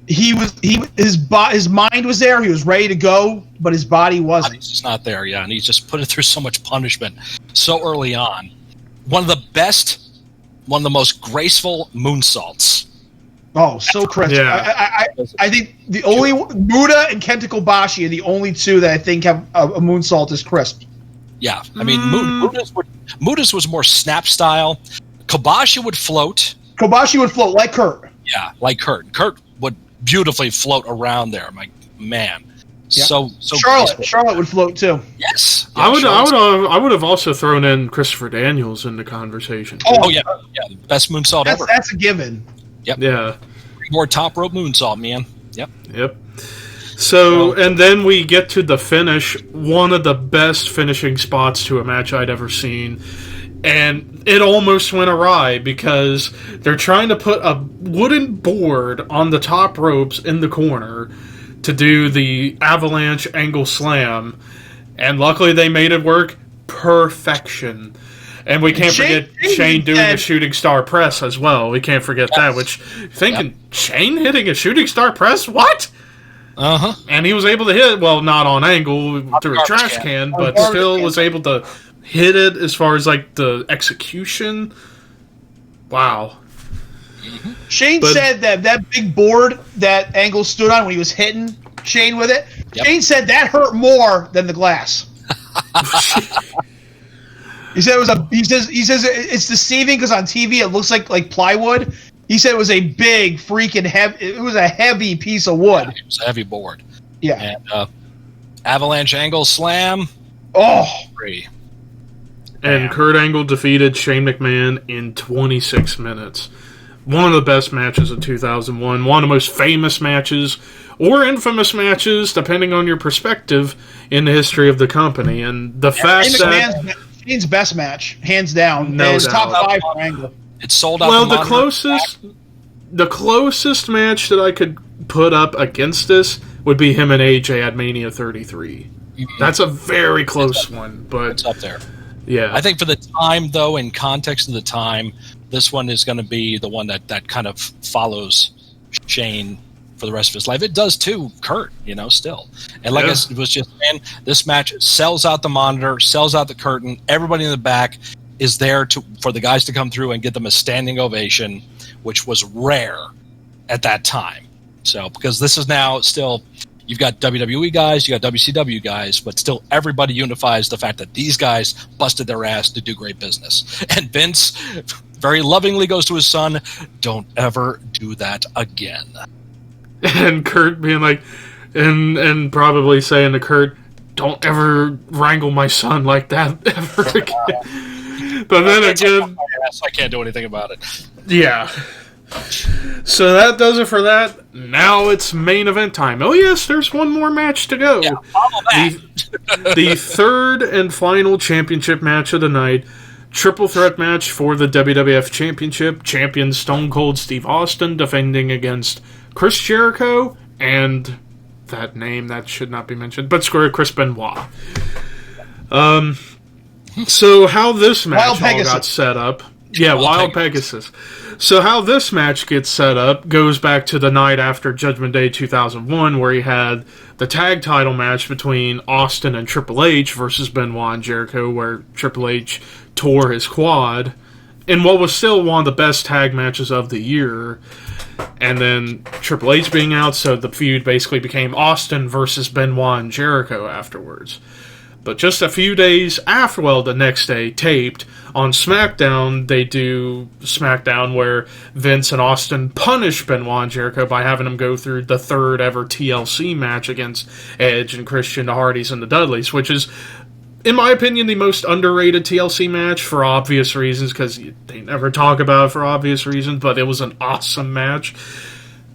D: his mind was there. He was ready to go, but his body wasn't.
C: He's just not there, and he's just put it through so much punishment so early on. One of the most graceful moonsaults.
D: Oh, so crisp. Yeah. I think the only Muda and Kenta Kobashi are the only two that I think have a moonsault as crisp.
C: Yeah, I mean, Muda's was more snap style. Kobashi would float.
D: Like Kurt.
C: Yeah, like Kurt. Kurt would beautifully float around there, my man.
D: Yeah.
C: So
D: Charlotte would float too.
C: Yes.
B: I would
C: Charlotte's-
B: have also thrown in Christopher Daniels in the conversation.
C: Oh yeah. Best moonsault ever.
D: That's a given.
B: Yeah.
C: More top rope moonsault, man. Yep.
B: So, and then we get to the finish, one of the best finishing spots to a match I'd ever seen. And it almost went awry because they're trying to put a wooden board on the top ropes in the corner to do the avalanche angle slam. And luckily they made it work perfection. And we can't forget Shane doing a shooting star press as well. We can't forget that, which, Shane hitting a shooting star press? What?
C: Uh-huh.
B: And he was able to hit, well, not on angle through a trash can, but still was able to hit it as far as, like, the execution. Wow.
D: Shane said that big board that Angle stood on when he was hitting Shane with it, Shane said that hurt more than the glass. He said he says it's deceiving because on TV it looks like plywood. He said it was a big freaking it was a heavy piece of wood.
C: Yeah, it was a heavy board.
D: Yeah.
C: And avalanche angle slam.
D: Oh.
C: 3.
B: And Kurt Angle defeated Shane McMahon in 26 minutes. One of the best matches of 2001. One of the most famous matches, or infamous matches, depending on your perspective, in the history of the company. And the fact that...
D: Shane's best match, hands down.
B: No
D: his
B: doubt.
D: top 5 for Angle.
C: It's sold out.
B: Well, the closest match that I could put up against this would be him and AJ at Mania 33.
C: Mm-hmm.
B: That's a very close one, but
C: it's up there.
B: Yeah,
C: I think for the time, though, in context of the time, this one is going to be the one that kind of follows Shane for the rest of his life. It does too, Kurt, still. And like I was just saying, this match sells out the monitor, sells out the curtain. Everybody in the back is there for the guys to come through and get them a standing ovation, which was rare at that time. So, because this is now still, you've got WWE guys, you got WCW guys, but still everybody unifies the fact that these guys busted their ass to do great business. And Vince very lovingly goes to his son, don't ever do that again. And
B: Kurt being like, and probably saying to Kurt, don't ever wrangle my son like that ever again. But then again,
C: I can't do anything about it.
B: Yeah. So that does it for that. Now it's main event time. Oh yes, there's one more match to go.
C: Yeah, follow that.
B: The third and final championship match of the night. Triple threat match for the WWF Championship. Champion Stone Cold Steve Austin defending against Chris Jericho and that name that should not be mentioned, but screw it, Chris Benoit. So how this match all got set up. Yeah, Wild Pegasus. So how this match gets set up goes back to the night after Judgment Day 2001, where he had the tag title match between Austin and Triple H versus Benoit and Jericho, where Triple H tore his quad in what was still one of the best tag matches of the year. And then Triple H being out, so the feud basically became Austin versus Benoit and Jericho afterwards. But just a few days after, well, the next day, taped, on SmackDown, they do SmackDown where Vince and Austin punish Benoit and Jericho by having them go through the third ever TLC match against Edge and Christian, the Hardys, and the Dudleys, which is, in my opinion, the most underrated TLC match for obvious reasons, because they never talk about it for obvious reasons, but it was an awesome match.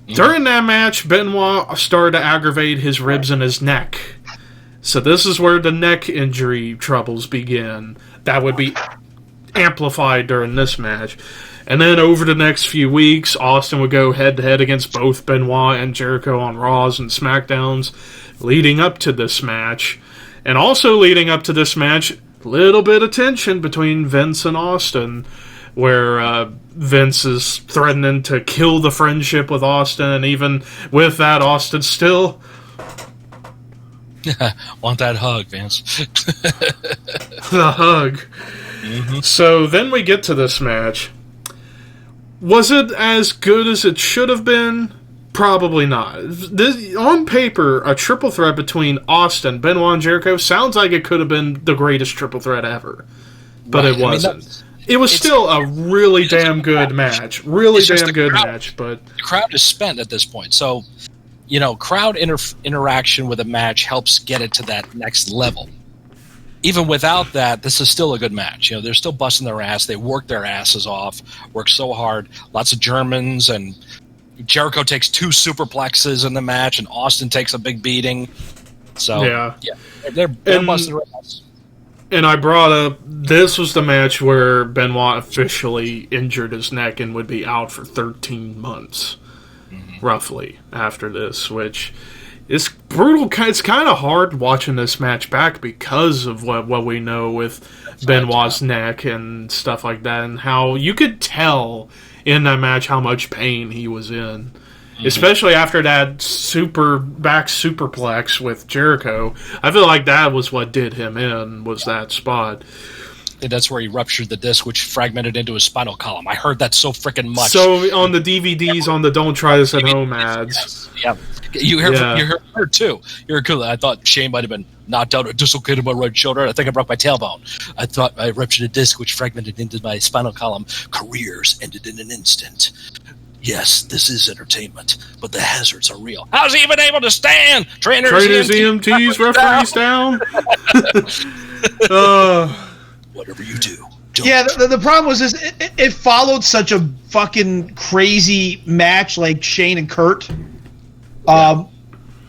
B: During that match, Benoit started to aggravate his ribs and his neck. So this is where the neck injury troubles begin. That would be amplified during this match. And then over the next few weeks, Austin would go head-to-head against both Benoit and Jericho on Raws and SmackDowns leading up to this match. And also leading up to this match, a little bit of tension between Vince and Austin, where Vince is threatening to kill the friendship with Austin, and even with that, Austin still...
C: Want that hug, Vince.
B: The hug.
C: Mm-hmm.
B: So then we get to this match. Was it as good as it should have been? Probably not. On paper, a triple threat between Austin, Benoit, and Jericho sounds like it could have been the greatest triple threat ever. But it wasn't. It was still a really damn good match. Really damn good match. But
C: the crowd is spent at this point. So crowd interaction with a match helps get it to that next level. Even without that, this is still a good match. They're still busting their ass. They work their asses off, work so hard. Lots of Germans, and Jericho takes 2 superplexes in the match, and Austin takes a big beating. So, yeah they're busting their ass.
B: And I brought up, this was the match where Benoit officially injured his neck and would be out for 13 months, roughly, after this, which is brutal. It's kind of hard watching this match back because of what we know with Benoit's neck and stuff like that, and how you could tell in that match how much pain he was in. Especially after that superplex with Jericho. I feel like that was what did him in, was that spot.
C: And that's where he ruptured the disc, which fragmented into his spinal column. I heard that so freaking much.
B: So on the DVDs, on the Don't Try This at Home ads.
C: Yeah. You heard her too. You heard cool. I thought Shane might have been knocked out or dislocated my right shoulder. I think I broke my tailbone. I thought I ruptured a disc, which fragmented into my spinal column. Careers ended in an instant. Yes, this is entertainment, but the hazards are real. How's he even able to stand? Trainers
B: EMTs, referees down.
C: Whatever you do.
D: Yeah, the problem was it followed such a fucking crazy match like Shane and Kurt. But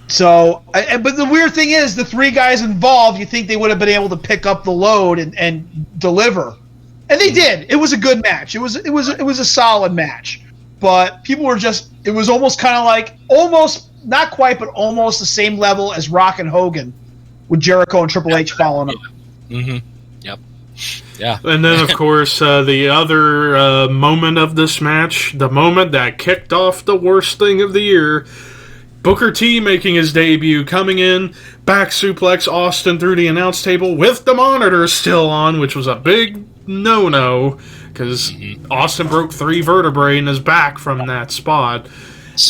D: the weird thing is, the 3 guys involved, you think they would have been able to pick up the load and deliver, and they did. It was a good match. It was a solid match. But people were it was almost kind of like, almost, not quite, but almost the same level as Rock and Hogan with Jericho and Triple H following up.
C: Mm-hmm. Yep. Yeah.
B: And then, of course, the other moment of this match, the moment that kicked off the worst thing of the year, Booker T making his debut, coming in, back suplex Austin through the announce table with the monitor still on, which was a big no-no, because Austin broke 3 vertebrae in his back from that spot.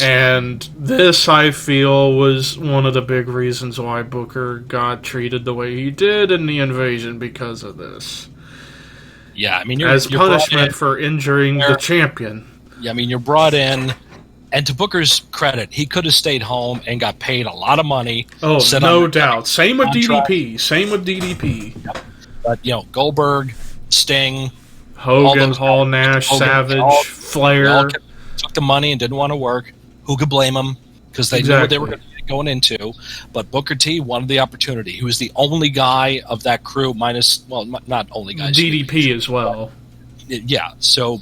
B: And this, I feel, was one of the big reasons why Booker got treated the way he did in the Invasion, because of this.
C: Yeah, I mean,
B: as punishment for injuring the champion.
C: Yeah, I mean, you're brought in, and to Booker's credit, he could have stayed home and got paid a lot of money.
B: Oh, no doubt. Same with DDP.
C: Yep. But, Goldberg, Sting,
B: Hogan, Hall, Nash, Savage, Flair
C: took the money and didn't want to work. Who could blame them? Because they knew what they were going into. But Booker T wanted the opportunity. He was the only guy of that crew, not only guys.
B: DDP as well.
C: Yeah, so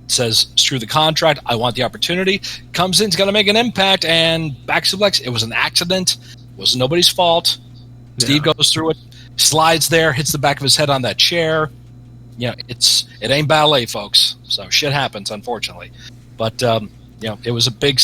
C: says, screw the contract, I want the opportunity. Comes in, he's going to make an impact, and back suplex. It was an accident. It was nobody's fault. Steve goes through it, slides there, hits the back of his head on that chair. It ain't ballet, folks. So shit happens, unfortunately. But it was a big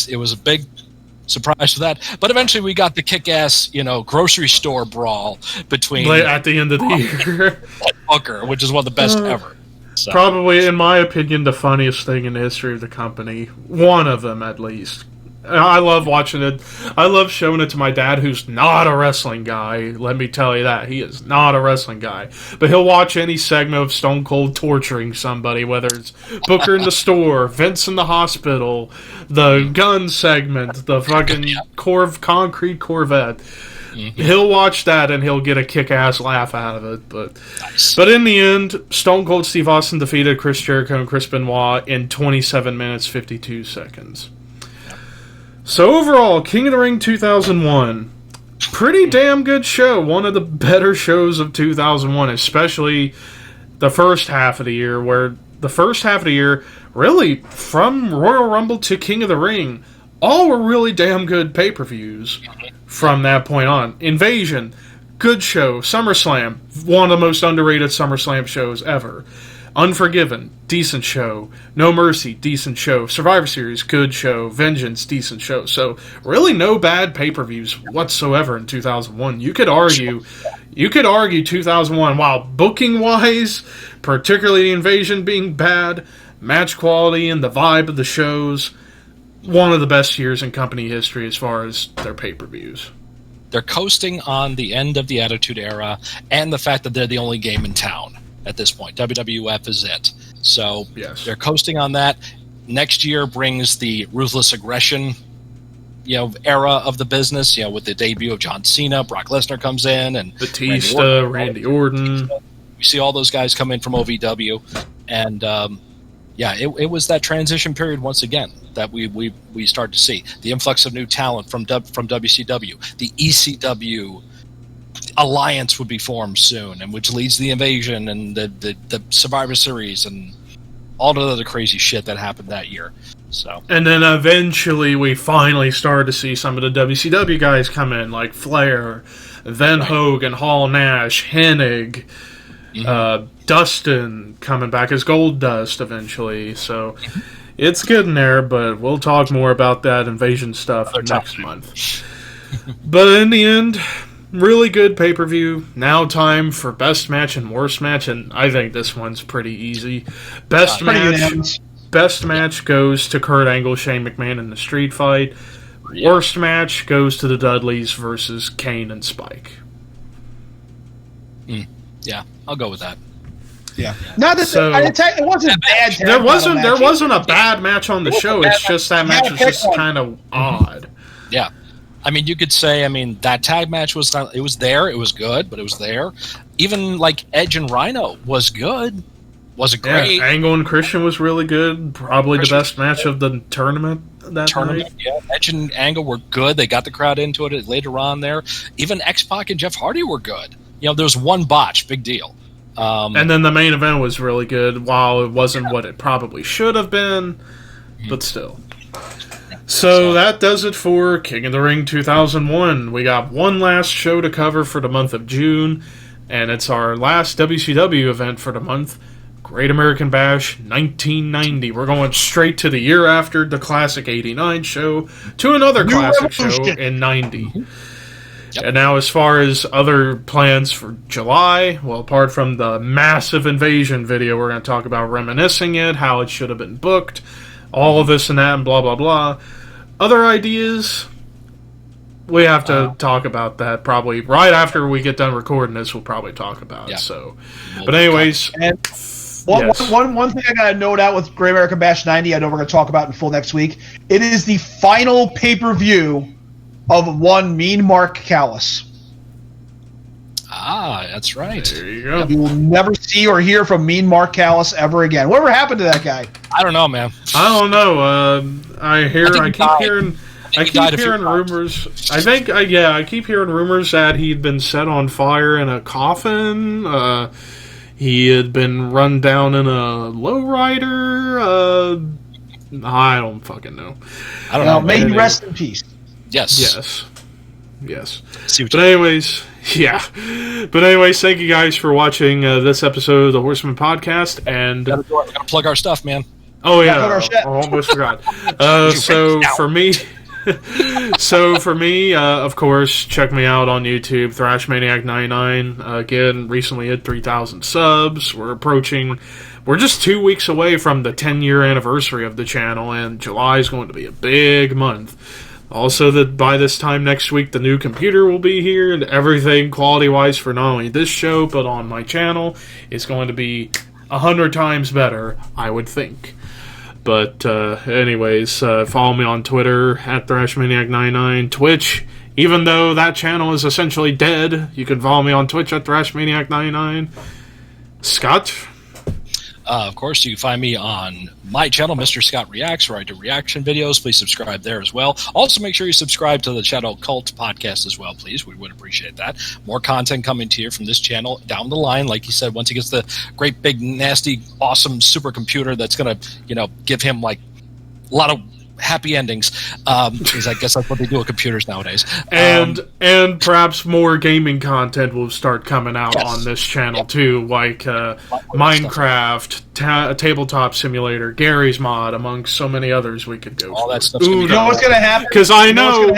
C: surprise for that. But eventually, we got the kick-ass, grocery store brawl between
B: at the end of the year
C: and Booker, which is one of the best ever. So.
B: Probably, in my opinion, the funniest thing in the history of the company. One of them, at least. I love watching it. I love showing it to my dad, who's not a wrestling guy. Let me tell you that. He is not a wrestling guy. But he'll watch any segment of Stone Cold torturing somebody, whether it's Booker in the store, Vince in the hospital, the gun segment, the fucking concrete Corvette. Mm-hmm. He'll watch that and he'll get a kick-ass laugh out of it. But in the end, Stone Cold Steve Austin defeated Chris Jericho and Chris Benoit in 27 minutes, 52 seconds. So overall, King of the Ring 2001, pretty damn good show. One of the better shows of 2001, especially the first half of the year, where the first half of the year, really, from Royal Rumble to King of the Ring, all were really damn good pay-per-views from that point on. Invasion, good show. SummerSlam, one of the most underrated SummerSlam shows ever. Unforgiven, decent show. No Mercy, decent show. Survivor Series, good show. Vengeance, decent show. So, really no bad pay-per-views whatsoever in 2001. You could argue 2001, while booking-wise, particularly the Invasion being bad, match quality and the vibe of the shows, one of the best years in company history as far as their pay-per-views.
C: They're coasting on the end of the Attitude Era and the fact that they're the only game in town. At this point, WWF is it. So They're coasting on that. Next year brings the Ruthless Aggression era of the business. With the debut of John Cena, Brock Lesnar comes in, and
B: Batista, Randy Orton.
C: We see all those guys come in from OVW, and it was that transition period once again that we start to see the influx of new talent from WCW. The ECW alliance would be formed soon, and which leads to the Invasion and the Survivor Series and all the other crazy shit that happened that year. So, and
B: then eventually we finally started to see some of the WCW guys come in, like Flair, then Hogan, Hall, Nash, Hennig, Dustin coming back as Goldust eventually. So it's getting there, but we'll talk more about that Invasion stuff next month. But in the end, really good pay-per-view. Now time for best match and worst match, and I think this one's pretty easy. Best match goes to Kurt Angle, Shane McMahon in the street fight. Worst match goes to the Dudleys versus Kane and Spike.
C: Yeah, I'll go with that.
D: Yeah. Not that it wasn't bad.
B: There wasn't a bad match on the show. It's just that match was just kind of odd.
C: Yeah. I mean, you could say, that tag match was not, it was there, it was good, but it was there. Even like Edge and Rhino was good. Was it great?
B: Yeah, Angle and Christian was really good. Probably the best match of the tournament that night.
C: Yeah. Edge and Angle were good. They got the crowd into it later on there. Even X-Pac and Jeff Hardy were good. There was one botch, big deal.
B: And then the main event was really good, while it wasn't what it probably should have been, but still. So that does it for King of the Ring 2001. We got one last show to cover for the month of June, and it's our last WCW event for the month, Great American Bash 1990. We're going straight to the year after the classic 89 show to another classic show in 90. Yep. And now as far as other plans for July, well, apart from the massive Invasion video, we're going to talk about reminiscing it, how it should have been booked, all of this and that, and blah, blah, blah. Other ideas, we have to talk about that probably right after we get done recording this. We'll probably talk about it. So, but anyways,
D: one thing I got to note out with Great American Bash 90, I know we're going to talk about in full next week. It is the final pay-per-view of one Mean Mark Callis.
C: That's right.
B: There you go.
D: You will never see or hear from Mean Mark Callis ever again. Whatever happened to that guy?
C: I don't know, man.
B: I don't know. I keep hearing rumors. I keep hearing rumors that he'd been set on fire in a coffin. He had been run down in a lowrider. I don't fucking know.
C: I don't know.
D: May he rest in peace.
B: Yes. But anyways, thank you guys for watching this episode of the Horseman Podcast. And
C: we gotta plug our stuff, man.
B: Oh yeah, I almost forgot. So for me, of course, check me out on YouTube, ThrashManiac99. Again, recently hit 3,000 subs. We're just 2 weeks away from the 10-year anniversary of the channel, and July is going to be a big month. Also, that by this time next week, the new computer will be here, and everything quality-wise for not only this show, but on my channel is going to be 100 times better, I would think. But anyways, follow me on Twitter, @ThrashManiac99, Twitch. Even though that channel is essentially dead, you can follow me on Twitch @ThrashManiac99. Scott?
C: Of course, you can find me on my channel, Mr. Scott Reacts, where I do reaction videos. Please subscribe there as well. Also, make sure you subscribe to the Shadow Cult podcast as well, please. We would appreciate that. More content coming to you from this channel down the line. Like you said, once he gets the great, big, nasty, awesome supercomputer that's going to, give him, like, a lot of happy endings, because I guess that's what they do with computers nowadays.
B: And perhaps more gaming content will start coming out on this channel too, like Minecraft, Tabletop Simulator, Gary's Mod, among so many others we could go.
C: All
B: for.
C: that stuff's
D: You know what's gonna happen?
B: Because I know.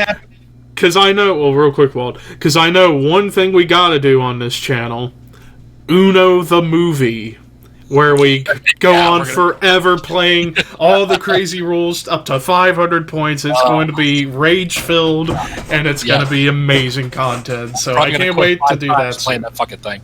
B: Well, real quick, Walt. Because I know one thing we got to do on this channel: Uno the movie. Where we go on forever playing all the crazy rules up to 500 points. It's going to be rage-filled, and it's going to be amazing content. So I can't wait to do that.
C: Playing that fucking thing.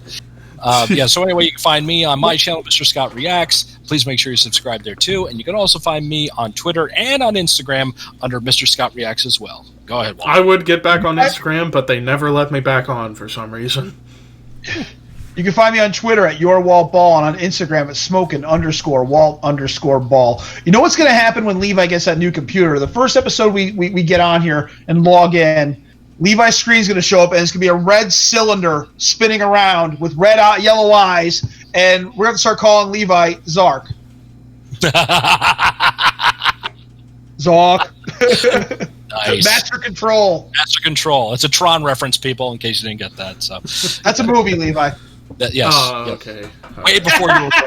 C: So anyway, you can find me on my channel, Mr. Scott Reacts. please make sure you subscribe there too. And you can also find me on Twitter and on Instagram under Mr. Scott Reacts as well. Go ahead, Walt.
B: I would get back on Instagram, but they never let me back on for some reason.
D: You can find me on Twitter at YourWaltBall and on Instagram at smoking_Walt_ball. You know what's going to happen when Levi gets that new computer? The first episode we get on here and log in, Levi's screen's going to show up, and it's going to be a red cylinder spinning around with yellow eyes, and we're going to start calling Levi Zark. Zark.
C: Nice.
D: Master Control.
C: Master Control. It's a Tron reference, people, in case you didn't get that. So
D: that's a movie, Levi.
C: Yes.
B: Yes.
C: Okay. Way before you were born.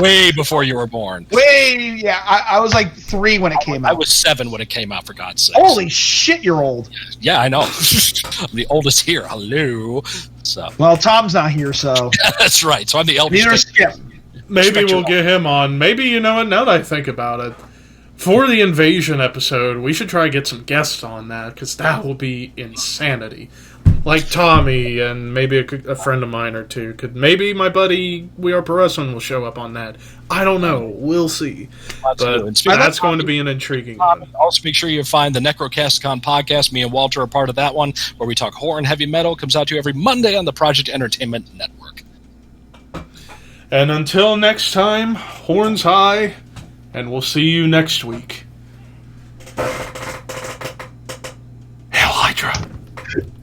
C: Way before you were born.
D: I was like 3 when it came out.
C: I was 7 when it came out, for God's sake.
D: Holy shit, you're old.
C: Yeah, I know. I'm the oldest here. Hello. So.
D: Well, Tom's not here, so.
C: That's right. So I'm the eldest.
D: Neither is Skip.
B: Maybe we'll get him on. Maybe, you know what, now that I think about it, for the invasion episode, we should try to get some guests on that, because that will be insanity. Like Tommy and maybe a friend of mine or two. Maybe my buddy We Are Pro Wrestling will show up on that. I don't know. We'll see. But that's going to be an intriguing one.
C: Also, make sure you find the Necrocasticon podcast. Me and Walter are part of that one, where we talk horror and heavy metal. Comes out to you every Monday on the Project Entertainment Network.
B: And until next time, horns high, and we'll see you next week.